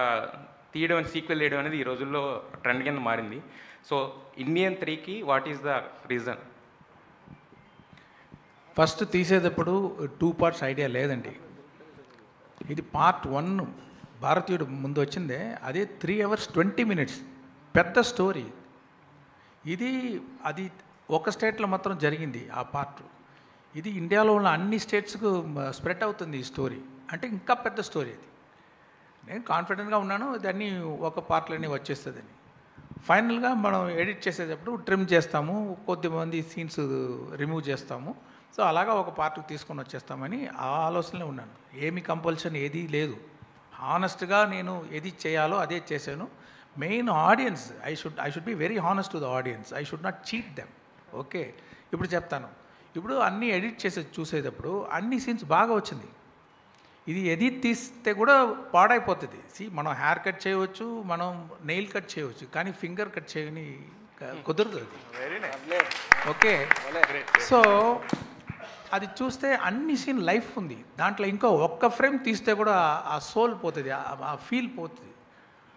తీయడం సీక్వెల్ వేయడం అనేది ఈ రోజుల్లో ట్రెండ్ కింద మారింది. సో ఇండియన్ 3కి what is the reason? First తీసేటప్పుడు 2 parts ఐడియా లేదండి. ఇది పార్ట్ 1 భారతీయుడు ముందు వచ్చిందే, అదే 3 hours 20 minutes పెద్ద స్టోరీ. అది ఒక స్టేట్లో మాత్రం జరిగింది ఆ పార్ట్. ఇది ఇండియాలో ఉన్న అన్ని స్టేట్స్కు స్ప్రెడ్ అవుతుంది ఈ స్టోరీ. అంటే ఇంకా పెద్ద స్టోరీ అది. నేను కాన్ఫిడెంట్గా ఉన్నాను దాన్ని ఒక పార్ట్లోనే వచ్చేస్తుందని. ఫైనల్గా మనం ఎడిట్ చేసేటప్పుడు ట్రిమ్ చేస్తాము, కొద్దిమంది సీన్స్ రిమూవ్ చేస్తాము. సో అలాగా ఒక పార్ట్కి తీసుకొని వచ్చేస్తామని ఆ ఆలోచనలో ఉన్నాను. ఏమి కంపల్షన్ ఏదీ లేదు. హానెస్ట్గా నేను ఏది చేయాలో అదే చేశాను. Main audience, I should be very honest to the audience. I should not cheat them. Okay, ఇప్పుడు చెప్తాను. ఇప్పుడు అన్నీ ఎడిట్ చేసి చూసేటప్పుడు అన్ని సీన్స్ బాగా వచ్చింది. ఇది ఎడిట్ తీస్తే కూడా పాడైపోతుంది. మనం హెయిర్ కట్ చేయవచ్చు, మనం నెయిల్ కట్ చేయవచ్చు, కానీ ఫింగర్ కట్ చేయని కుదరదు అది. ఓకే, సో అది చూస్తే అన్ని సీన్ లైఫ్ ఉంది దాంట్లో. ఇంకో ఒక్క ఫ్రేమ్ తీస్తే కూడా ఆ సోల్ పోతుంది, ఆ ఫీల్ పోతుంది.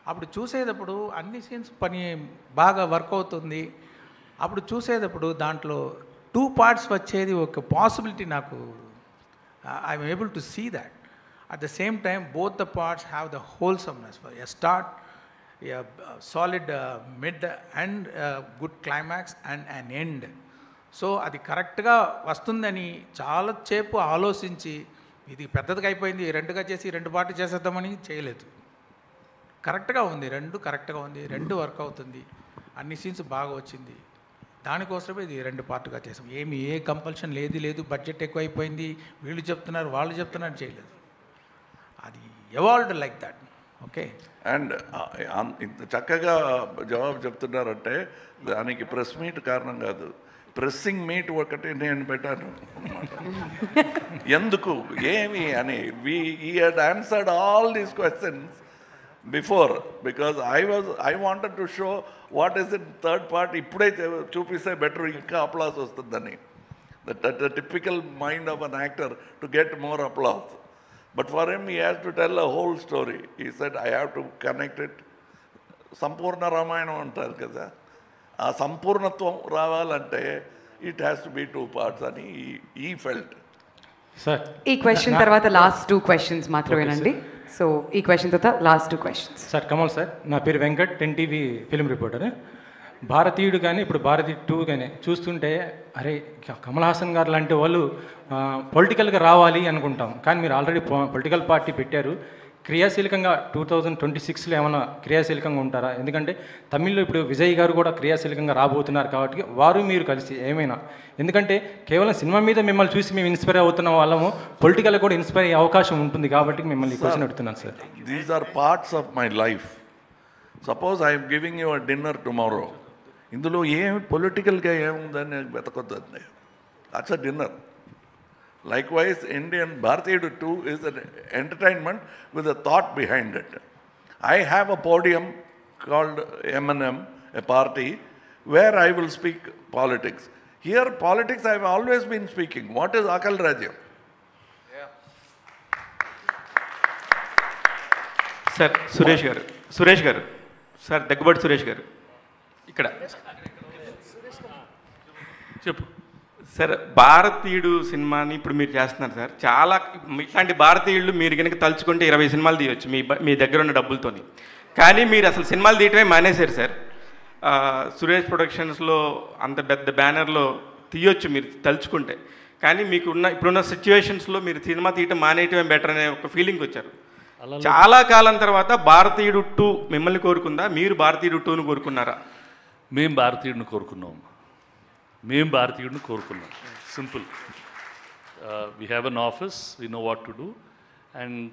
అప్పుడు చూసేటప్పుడు అన్ని సీన్స్ పని బాగా వర్క్ అవుతుంది. అప్పుడు చూసేటప్పుడు దాంట్లో 2 parts వచ్చేది ఒక పాసిబిలిటీ నాకు. I'm able to see that. At the same time, both the parts have the wholesomeness. A start, a solid mid and good climax and an end. So అది కరెక్ట్గా వస్తుందని చాలా సేపు ఆలోచించి ఇది పెద్దదిగా అయిపోయింది 2గా చేసి 2 పార్ట్ చేసేద్దామని చేయలేదు. కరెక్ట్గా ఉంది, 2 కరెక్ట్గా ఉంది, 2 వర్క్ అవుతుంది, అన్ని సీన్స్ బాగా వచ్చింది. దానికోసమే ఇది 2 పార్ట్గా చేసాం. ఏ కంపల్షన్ లేదు, బడ్జెట్ ఎక్కువ అయిపోయింది, వీళ్ళు చెప్తున్నారు వాళ్ళు చెప్తున్నారు, చేయలేదు. అది evolved like that. Okay, and ఇంత చక్కగా జవాబు చెప్తున్నారంటే దానికి ప్రెస్ మీట్ కారణం కాదు, ప్రెస్సింగ్ మీట్ ఒకటి నేను పెట్టాను. ఎందుకు ఏమి అని he had answered all these questions before, because I wanted to show what is in third part. ఇప్పుడే చూపిస్తే బెటర్, ఇంకా అప్లాస్ వస్తుందని. The typical mind of an actor to get more applause. But for him, he has to tell a whole story. He said, I have to connect it. సంపూర్ణ రామాయణం అంటారు కదా, ఆ సంపూర్ణత్వం రావాలంటే it has to be 2 parts అని ఈ felt. Sir, ఈ question తర్వాత last 2 questions మాత్రమేనండి. So ఈ క్వశ్చన్ తర్వాత last 2 questions. Sir, Kamal sir, నా పేరు వెంకట్, 10TV ఫిల్మ్ రిపోర్టర్. భారతీయుడు కానీ ఇప్పుడు భారతీయ 2 కానీ చూస్తుంటే అరే కమల్ హాసన్ గారు లాంటి వాళ్ళు పొలిటికల్గా రావాలి అనుకుంటాం. కానీ మీరు ఆల్రెడీ పొలిటికల్ పార్టీ పెట్టారు. క్రియాశీలకంగా 2026లో ఏమైనా క్రియాశీలకంగా ఉంటారా? ఎందుకంటే తమిళ్లో ఇప్పుడు విజయ్ గారు కూడా క్రియాశీలకంగా రాబోతున్నారు కాబట్టి వారు మీరు కలిసి ఏమైనా, ఎందుకంటే కేవలం సినిమా మీద మిమ్మల్ని చూసి మేము ఇన్స్పైర్ అవుతున్న వాళ్ళము, పొలిటికల్గా కూడా ఇన్స్పైర్ అయ్యే అవకాశం ఉంటుంది కాబట్టి మిమ్మల్ని క్వశ్చన్ అడుగుతున్నాను sir. These are parts of my life. Suppose I'm giving you a dinner tomorrow, ఇందులో ఏమి పొలిటికల్గా ఏముందని వెతకొద్దండి. That's a dinner. Likewise, Indian Bharatiya 2 is an entertainment with a thought behind it. I have a podium called M&M, a party, where I will speak politics. Here, politics I have always been speaking. What is Akal Rajyam? Sir, Suresh గారు sir, Daggubati Suresh గారు ఇక్కడ చెప్పు sir. భారతీయుడు సినిమాని ఇప్పుడు మీరు చేస్తున్నారు sir. చాలా ఇట్లాంటి భారతీయుళ్ళు మీరు కనుక తలుచుకుంటే 20 సినిమాలు తీయవచ్చు మీ దగ్గర ఉన్న డబ్బులతోని. కానీ మీరు అసలు సినిమాలు తీయటమే మానేశారు సార్. సురేష్ ప్రొడక్షన్స్లో అంత పెద్ద బ్యానర్లో తీయొచ్చు మీరు తలుచుకుంటే, కానీ ఇప్పుడున్న సిచ్యువేషన్స్లో మీరు సినిమా తీయటం మానేయటమే బెటర్ అనే ఒక ఫీలింగ్ వచ్చారు. చాలా కాలం తర్వాత భారతీయుడు 2 మిమ్మల్ని కోరుకుందా, మీరు భారతీయుడు 2ను కోరుకున్నారా? మేము భారతీయుడిని కోరుకున్నాం. Simple. We have an office, we know what to do, and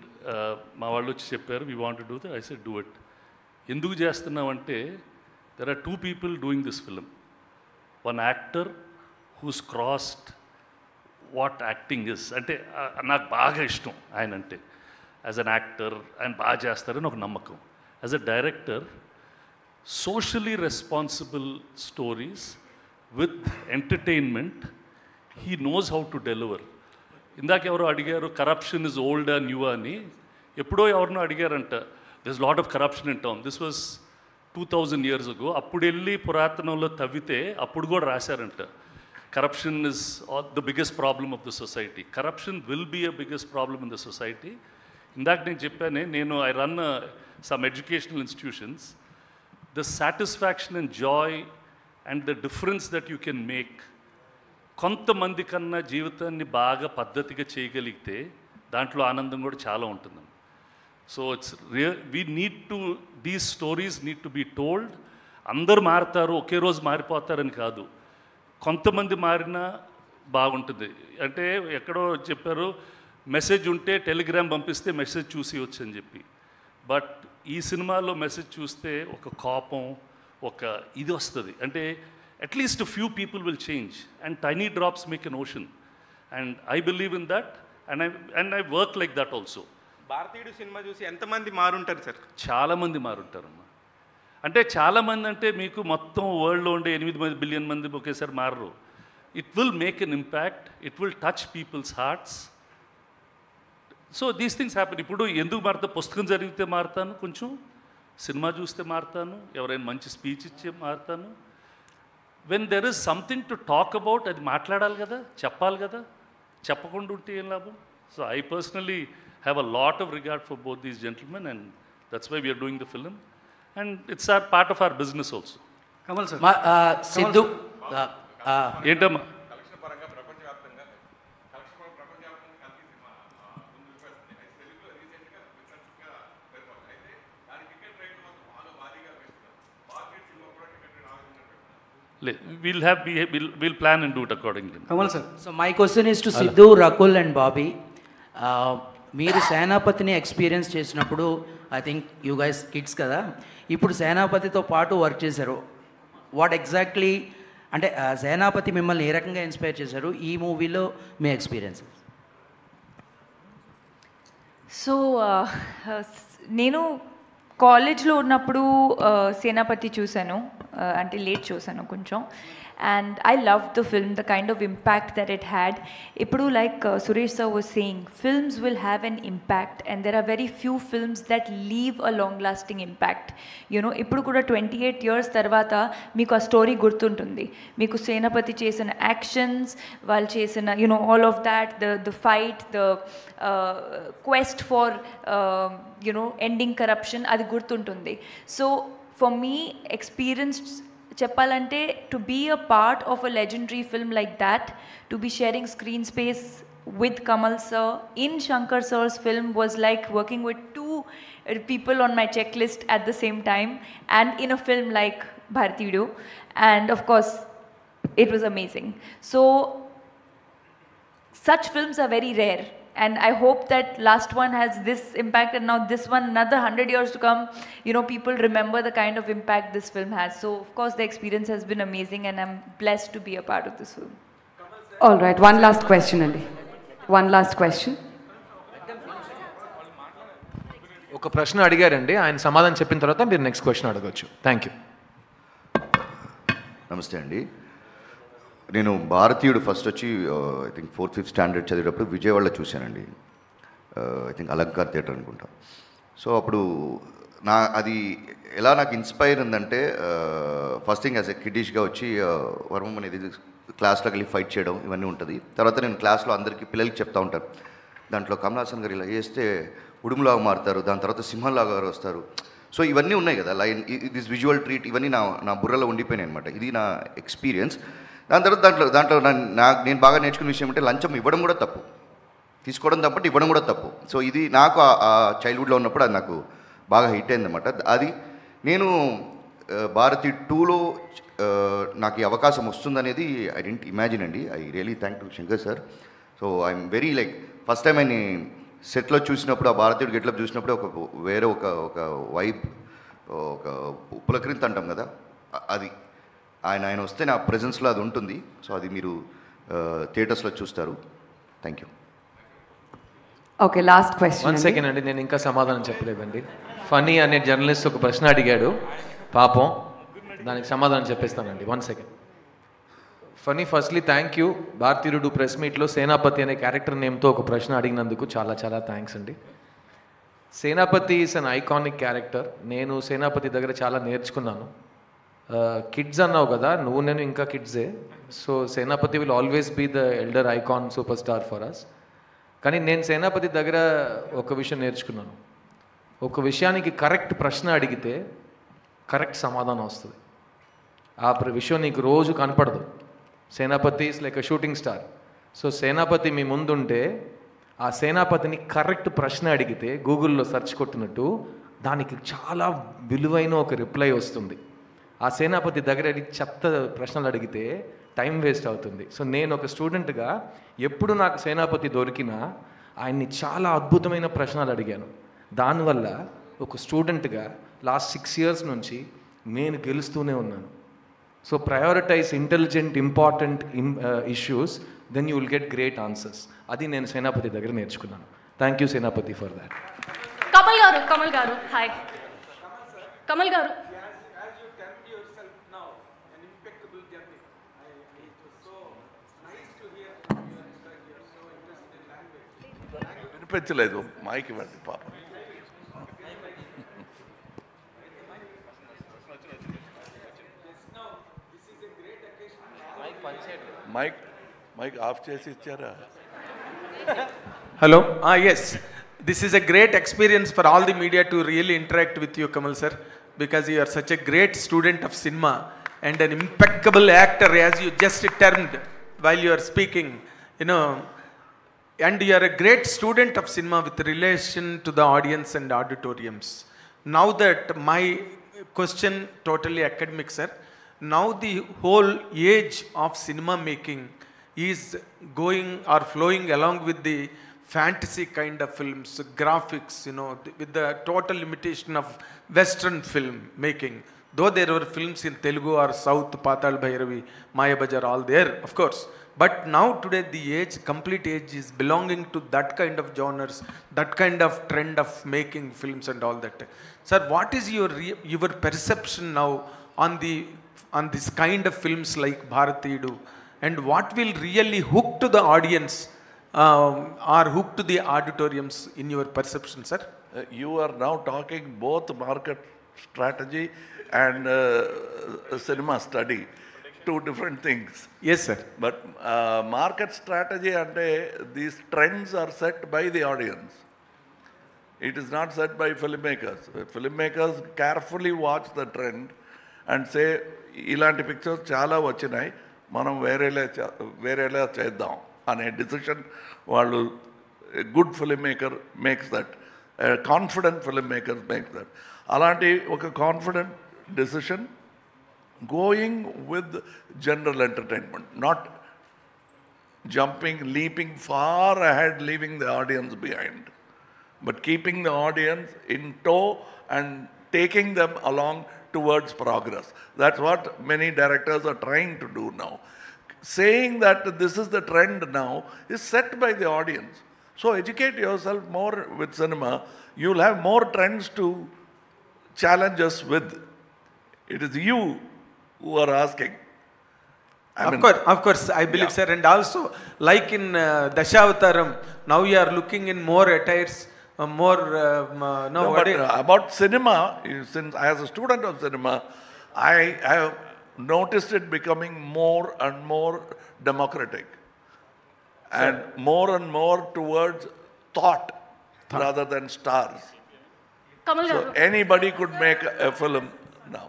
మా వాళ్ళు వచ్చి చెప్పారు we want to do that. I said do it. ఎందుకు చేస్తున్నామంటే there are 2 people doing this film. One actor who's crossed what acting is. అంటే నాకు బాగా ఇష్టం ఆయన అంటే. యాజ్ అన్ యాక్టర్ ఆయన బాగా చేస్తారని ఒక నమ్మకం. As a director, socially responsible stories with entertainment, he knows how to deliver. ఇందాక ఎవరో అడిగారు కరప్షన్ ఇస్ ఓల్డ్ న్యూ అని. ఎప్పుడో ఎవరినో అడిగారంట, this lot of corruption in town. This was 2000 years ago. అప్పుడు వెళ్ళి పురాతనంలో తవ్వితే అప్పుడు కూడా రాశారంట, corruption is the biggest problem of the society. Corruption will be a biggest problem in the society. ఇందాక నేను చెప్పానే, I run some educational institutions. The satisfaction and joy and the difference that you can make, కొంతమంది కన్నా జీవితాన్ని బాగా పద్ధతిగా చేయగలిగితే దాంట్లో ఆనందం కూడా చాలా ఉంటుంది. So it's we need to, these stories need to be told. అందరూ మారుతారు, ఒకే రోజు మారిపోతారని కాదు, కొంతమంది మారినా బాగుంటుంది. అంటే ఎక్కడో చెప్పారు, మెసేజ్ ఉంటే టెలిగ్రామ్ పంపిస్తే మెసేజ్ చూసి వచ్చని చెప్పి. బట్ ఈ సినిమాలో మెసేజ్ చూస్తే ఒక కోపం, ఒక ఇది వస్తుంది. అంటే at least few people will change and tiny drops make an ocean. And I believe in that and I work like that also. భారతీయుడు సినిమా చూసి ఎంతమంది మారుంటారు సార్? చాలామంది మారుంటారమ్మా. అంటే చాలామంది అంటే మీకు మొత్తం వరల్డ్లో ఉండే 8 బిలియన్ మంది ఒకేసారి మారరు. It will make an impact, it will touch people's hearts. So these things happen. ఇప్పుడు ఎందుకు మారుతా? పుస్తకం జరిగితే మారుతాను, కొంచెం సినిమా చూస్తే మారుతాను, ఎవరైనా మంచి స్పీచ్ ఇచ్చే మారుతాను. When there is something to talk about, అది మాట్లాడాలి కదా, చెప్పాలి కదా, చెప్పకుండా ఉంటే ఏం లాభం? So I personally have a lot of regard for both these gentlemen, and that's why we are doing the film, and it's our part of our business also. Kamal sir, Sidhu ఏంటమ్మా we'll plan and do it accordingly. Kamal sir, so my question is to Sidhu, Rakul and Bobby. మీరు సేనాపతిని experience చేసినప్పుడు, I think you guys kids కదా, ఇప్పుడు సేనాపతితో పాటు work చేశారు. What exactly అంటే సేనాపతి మిమ్మల్ని ఏ రకంగా ఇన్స్పైర్ చేశారు ఈ మూవీలో, మీ ఎక్స్పీరియన్స్? సో నేను కాలేజ్లో ఉన్నప్పుడు సేనాపతి చూశాను, అంటే లేట్ చూశాను కొంచెం. And I loved the film, the kind of impact that it had. Ippudu, like Suresh sir was saying, films will have an impact, and there are very few films that leave a long lasting impact. You know, ippudu kuda 28 years tarvata meeku a story gurtuntundi. Meeku Senapati chesina actions, vallu chesina, you know, all of that, the fight, the quest for you know, ending corruption, adi gurtuntundi. So for me, experienced చెప్పాలంటే, to be a part of a legendary film like that, to be sharing screen space with Kamal sir in Shankar sir's film was like working with 2 people on my checklist at the same time, and in a film like Bharatiyudu, and of course it was amazing. So such films are very rare, and I hope that last one has this impact, and now this one, another 100 years to come, you know, people remember the kind of impact this film has. So of course the experience has been amazing, and I'm blessed to be a part of this film. All right, one last question andi, one last question. ఒక ప్రశ్న అడిగారండి, ఆయన సమాధానం చెప్పిన తర్వాత మీరు next question అడగవచ్చు. Thank you. నమస్తే అండి. నేను భారతీయుడు ఫస్ట్ వచ్చి I think 4th 5th standard చదివేటప్పుడు విజయవాడలో చూశానండి. ఐ థింక్ అలంకార్ థియేటర్ అనుకుంటా. సో అప్పుడు అది ఎలా నాకు ఇన్స్పైర్ ఉందంటే, ఫస్ట్ థింగ్ యాజ్ ఎ కిడిష్గా వచ్చి వర్మం అనేది క్లాస్లోకి వెళ్ళి ఫైట్ చేయడం ఇవన్నీ ఉంటుంది. తర్వాత నేను క్లాస్లో అందరికీ పిల్లలకి చెప్తా ఉంటాను, దాంట్లో కమల్ హాసన్ గారు ఇలా చేస్తే ఉడుములాగా మారుతారు, దాని తర్వాత సింహంలాగా గారు వస్తారు. సో ఇవన్నీ ఉన్నాయి కదా, లైన్ దిస్ విజువల్ ట్రీట్, ఇవన్నీ నా బుర్రలో ఉండిపోయినాయి అనమాట. ఇది నా ఎక్స్పీరియన్స్. దాని తర్వాత దాంట్లో నేను బాగా నేర్చుకున్న విషయం అంటే, లంచం ఇవ్వడం కూడా తప్పు, తీసుకోవడం తప్పటి ఇవ్వడం కూడా తప్పు. సో ఇది నాకు ఆ చైల్డ్హుడ్లో ఉన్నప్పుడు అది నాకు బాగా హిట్ అయిందన్నమాట. అది నేను భారతీ 2లో నాకు ఈ అవకాశం వస్తుందనేది ఐ డెంట్ ఇమాజిన్ అండి. I really thank to Shankar sir. So I'm very like first time ఆయన సెట్లో చూసినప్పుడు, ఆ భారతీయుడు గెట్లప్ చూసినప్పుడు వేరే ఒక వైబ్, ఒక పులకరింత అంటాం కదా, అది ఆయన వస్తే నా ప్రెజెన్స్లో అది ఉంటుంది. సో అది మీరు థియేటర్స్లో చూస్తారు. Thank you. Okay, last question. 1 second అండి, నేను ఇంకా సమాధానం చెప్పలేదండి. ఫనీ అనే జర్నలిస్ట్ ఒక ప్రశ్న అడిగాడు పాపం, దానికి సమాధానం చెప్పేస్తానండి. 1 second. Funny firstly thank you Bharateeyudu press మీట్లో సేనాపతి అనే క్యారెక్టర్ నేమ్తో ఒక ప్రశ్న అడిగినందుకు చాలా చాలా థ్యాంక్స్ అండి. సేనాపతి ఈస్ అన్ ఐకానిక్ క్యారెక్టర్. నేను సేనాపతి దగ్గర చాలా నేర్చుకున్నాను. కిడ్స్ అన్నావు కదా, నువ్వు నేను ఇంకా కిడ్సే. So Senapathi will always be the elder icon super star for us. కానీ నేను సేనాపతి దగ్గర ఒక విషయం నేర్చుకున్నాను. ఒక విషయానికి కరెక్ట్ ప్రశ్న అడిగితే కరెక్ట్ సమాధానం వస్తుంది. ఆ విషయం నీకు రోజు కనపడదు. Senapathi is like a shooting star. So Senapathi మీ ముందుంటే ఆ సేనాపతిని కరెక్ట్ ప్రశ్న అడిగితే గూగుల్లో సెర్చ్ కొట్టినట్టు దానికి చాలా విలువైన ఒక రిప్లై వస్తుంది. ఆ సేనాపతి దగ్గర చెత్త ప్రశ్నలు అడిగితే టైం వేస్ట్ అవుతుంది. సో నేను ఒక స్టూడెంట్గా ఎప్పుడు నాకు సేనాపతి దొరికినా ఆయన్ని చాలా అద్భుతమైన ప్రశ్నలు అడిగాను. దానివల్ల ఒక స్టూడెంట్గా లాస్ట్ 6 years నుంచి నేను గెలుస్తూనే ఉన్నాను. So prioritize intelligent important issues, then you will get great answers. అది నేను సేనాపతి దగ్గర నేర్చుకున్నాను. Thank you Senapathi for that. Kamal garu hi. Kamal గారు వినిపించలేదు, మైక్ ఇవ్వండి పాప. మైక్ ఆఫ్ చేసి ఇచ్చారా? Hello. Yes. This is a great experience for all the media to really interact with you, Kamal sir, because you are such a great student of cinema and an impeccable actor, as you just termed while you are speaking, you know, and you are a great student of cinema with relation to the audience and auditoriums. Now that my question totally academic, sir, now the whole age of cinema making is going or flowing along with the fantasy kind of films, graphics, you know, with the total limitation of Western film making. Though there were films in Telugu or South, Patal Bhairavi, Maya Bajar, all there, of course. But now today the age, complete age is belonging to that kind of genres, that kind of trend of making films and all that. Sir, what is your perception now on this kind of films like Bharatidu, and what will really hook to the audience or hook to the auditoriums in your perception, sir? You are now talking both market strategy and cinema study, two different things. Yes, sir. But market strategy and these trends are set by the audience. It is not set by filmmakers. Filmmakers carefully watch the trend and say, ఇలాంటి pictures చాలా వచ్చినాయి, మనం వేరేలా చేద్దాం అనే decision వాళ్ళు, good film maker makes that, confident film maker makes that. అలాంటి ఒక confident decision going with general entertainment, not jumping, leaping far ahead, leaving the audience behind, but keeping the audience in tow and taking them along towards progress. That's what many directors are trying to do now. Saying that this is the trend now is set by the audience. So educate yourself more with cinema. You'll have more trends to challenge us with. It is you who are asking. Of course, I believe, sir. And also, like in Dashavataram, now you are looking in more attires, more. But about cinema, since as a student of cinema, I have noticed it becoming more and more democratic, and more towards thought rather than stars. So anybody could make a film now.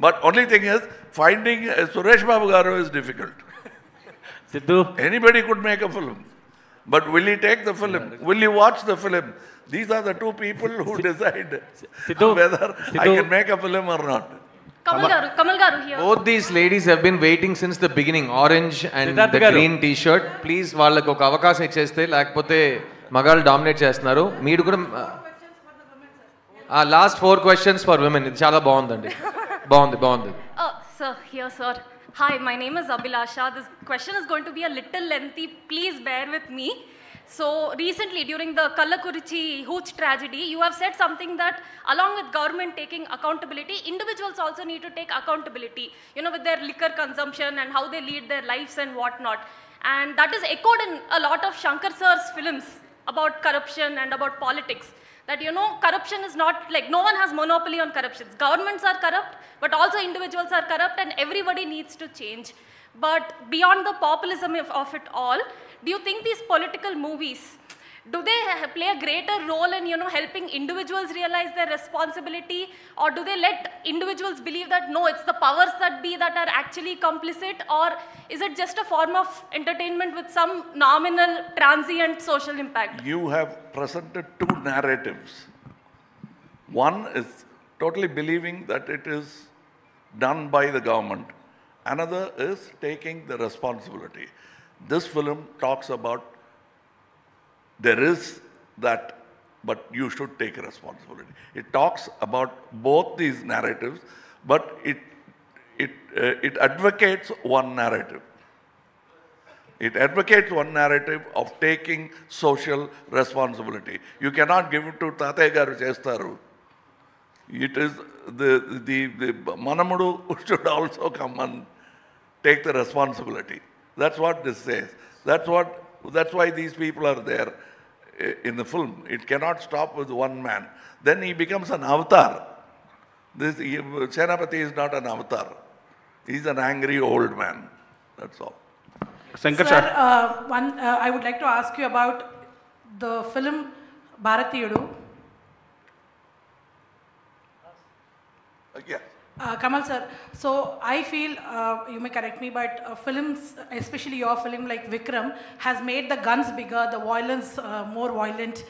But only thing is, finding Suresh Babu Garu is difficult. Sidhu. Anybody could make a film. But will he take the film? Will he watch the film? These are the two people who decide whether I can make a film or not. Kamal Garu here. Both these ladies have been waiting since the beginning. Orange and the green t-shirt. Please, వాళ్ళకి ఒక అవకాశం ఇచ్చేస్తే, లేకపోతే మగాళ్ళు dominate చేస్తున్నారు. మీరు కూడా last 4 questions for women. ఇది చాలా బాగుందండి. బాగుంది. Sir, here, sir. Hi, my name is Abhilasha. This question is going to be a little lengthy. Please bear with me. So recently, during the Kallakurichi Hooch tragedy, you have said something that along with government taking accountability, individuals also need to take accountability, you know, with their liquor consumption and how they lead their lives and whatnot. And that is echoed in a lot of Shankar sir's films about corruption and about politics. That, you know, corruption is not like, no one has monopoly on corruption. Governments are corrupt, but also individuals are corrupt, and everybody needs to change. But beyond the populism of it all, do you think these political movies, do they play a greater role in, you know, helping individuals realize their responsibility, or do they let individuals believe that no, it's the powers that be that are actually complicit, or is it just a form of entertainment with some nominal transient social impact? You have presented two narratives. One is totally believing that it is done by the government. Another is taking the responsibility. This film talks about there is that, but you should take responsibility. It talks about both these narratives, but it advocates one narrative. It advocates one narrative of taking social responsibility. You cannot give it to Tataya garu chestaru. It is the Manamudu should also come and take the responsibility. That's what this says. That's why these people are there in the film. It cannot stop with one man. Then he becomes an avatar. Senapati is not an avatar. He's an angry old man. That's all. Shankar sir, I would like to ask you about the film Bharatiyudu. Yeah. Kamal sir, so I feel, you may correct me, but films, especially your film like Vikram, has made the guns bigger, the violence more violent.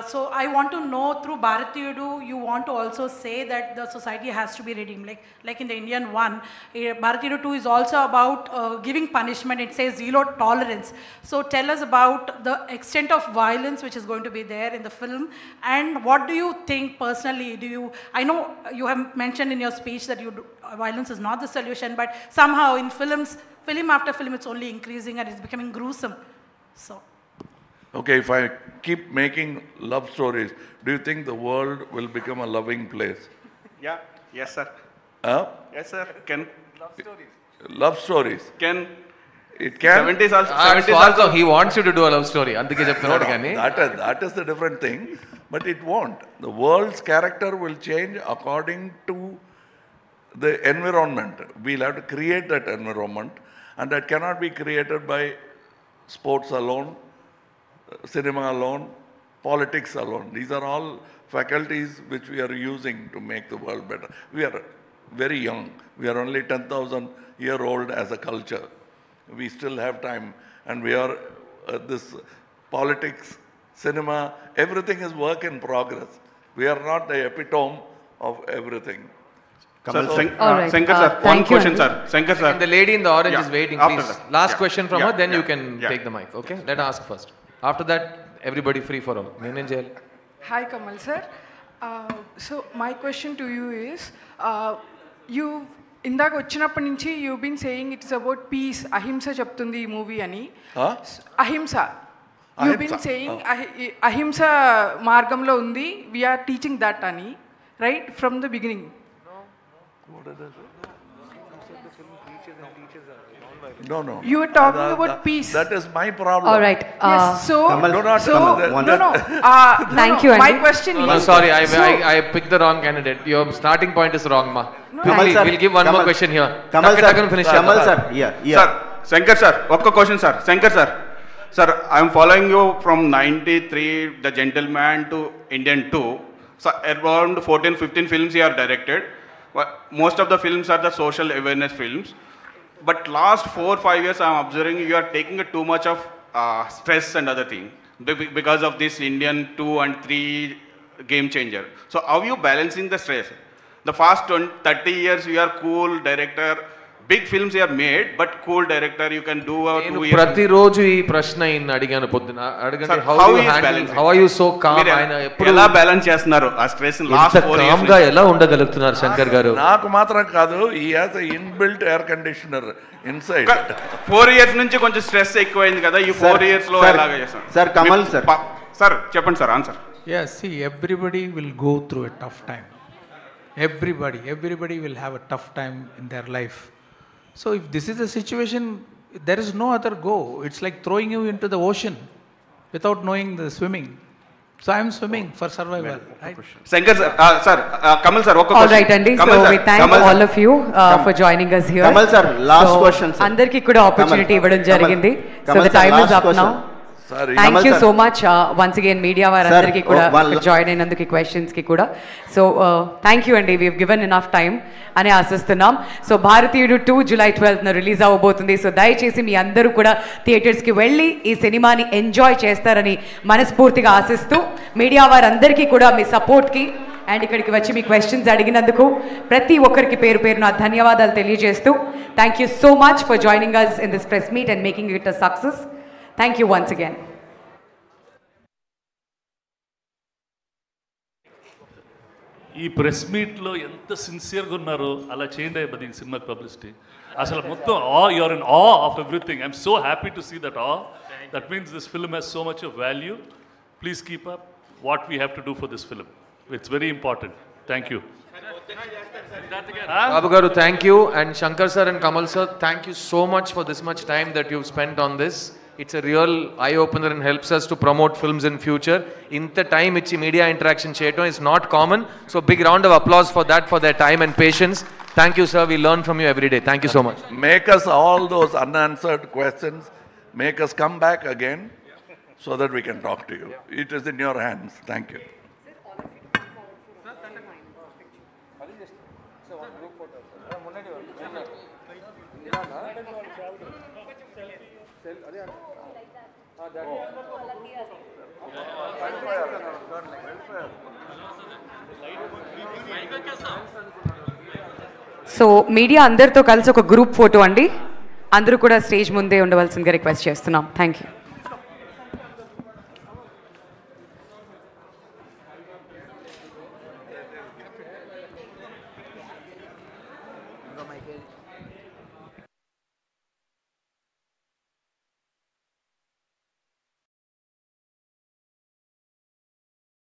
So I want to know, through Bharatiyudu, you want to also say that the society has to be redeemed. Like in the Indian one, Bharatiyudu 2 is also about giving punishment. It says zero tolerance. So tell us about the extent of violence which is going to be there in the film, and what do you think personally? I know you have mentioned in your speech that violence is not the solution, but somehow in film after film, it's only increasing and it's becoming gruesome. So. Okay, if I keep making love stories, do you think the world will become a loving place? Yeah, yes sir. Yes sir, can. Love stories. Love stories. Can. It can. 70s also. He wants you to do a love story. Andike cheptunnadu gaani. That is the different thing, but it won't. The world's character will change according to the environment. We'll have to create that environment, and that cannot be created by sports alone, cinema alone, politics alone. These are all faculties which we are using to make the world better. We are very young. We are only 10,000 year old as a culture. We still have time, and we are this politics, cinema, everything is work in progress. We are not the epitome of everything. Shankar sir, one question sir. Shankar sir. And the lady in the orange is waiting, please. Last question from her, then you can take the mic, okay? Let her ask first. After that, everybody free for all. Hi Kamal sir. So my question to you is, you ఇందాక వచ్చినప్పటి నుంచి you been saying it's about peace, అహింస చెప్తుంది ఈ movie అని. అహింస you been saying అహింస మార్గంలో ఉంది, వీఆర్ టీచింగ్ దట్ అని, right from the beginning. No. You were talking about peace. That is my problem. All right. Yes. So, Thank you. My question is. No, sorry, I picked the wrong candidate. Your starting point is wrong, ma. We'll give one more question here. Kamal sir. Yeah. Sir, Shankar sir, one question sir. Shankar sir. Sir, I am following you from 93, The Gentleman, to Indian 2. So around 14-15 films you are directed. Most of the films are the social awareness films. But last 4-5 years I am observing you are taking too much of stress and other thing because of this Indian 2 and 3 game changer. So how are you balancing the stress? The past 30 years you are cool director, big films are made, but cool director, you can do a 2 years. ప్రతిరోజు ఈ ప్రశ్న అడిగాను పొద్దున అడగండి. How are you so calm? ఆయన ఎప్పుడు ఎలా balance చేస్తున్నారు ఆ స్ట్రెస్ లాస్ట్ 4 years? కామ్ గా ఎలా ఉండగలుగుతున్నారు శంకర్ గారు? నాకు మాత్రం కాదు, ఈ has a inbuilt air conditioner inside. 4 years నుంచి కొంచెం స్ట్రెస్ ఎక్కువైంది కదా, ఈ 4 years లో ఎలాగ చేస్తారు? సార్ కమల్ సార్, సార్ చెప్పండి sir answer. Yes, see, everybody will go through a tough time. Everybody will have a tough time in their life. So if this is the situation, there is no other go. It's like throwing you into the ocean without knowing the swimming. So I am swimming for survival. Right? Shankar sir, Kamal sir, all right, Andy. So we thank all of you for joining us here. Kamal sir, last question sir. Andarki kuda opportunity ivvadam jarigindi. So the time is up now. Sorry. Thank you so much once again media varandariki kuda join అయినందుకు questions ki kuda. So thank you Andy, we have given enough time అని ఆశిస్తున్నాం. So భారతీయుడు 2 July 12th release అవ్వబోతుంది. So దయచేసి మీ అందరూ కూడా థియేటర్స్కి వెళ్ళి ఈ సినిమాని ఎంజాయ్ చేస్తారని మనస్ఫూర్తిగా ఆశిస్తూ మీడియా వారందరికీ కూడా మీ సపోర్ట్కి అండ్ ఇక్కడికి వచ్చి మీ క్వశ్చన్స్ అడిగినందుకు ప్రతి ఒక్కరికి పేరు పేరున ధన్యవాదాలు తెలియజేస్తూ thank you so much for joining us in this press meet and making it a success. Thank you once again. ఈ ప్రెస్ మీట్లో ఎంత సిన్సియర్గా ఉన్నారో అలా చేయండి అయిపోయింది ఈ సినిమాకి పబ్లిసిటీ. అసలు మొత్తం you're in of everything. I'm so happy to see that that means this film has so much of value. Please keep up what we have to do for this film. It's very important. Thank you Babu గారు. Thank you. And Shankar sir and Kamal sir, thank you so much for this much time that you spent on this. It's a real eye-opener and helps us to promote films in future. Inta time ichi media interaction cheyatam is not common. So big round of applause for that, for their time and patience. Thank you sir, we learn from you every day. Thank you so much. Make us all those unanswered questions, make us come back again so that we can talk to you. It is in your hands. Thank you. So media అందరితో కలిసి ఒక group photo అండి. అందరూ కూడా stage ముందే ఉండవలసిందిగా request చేస్తున్నాం. Thank you.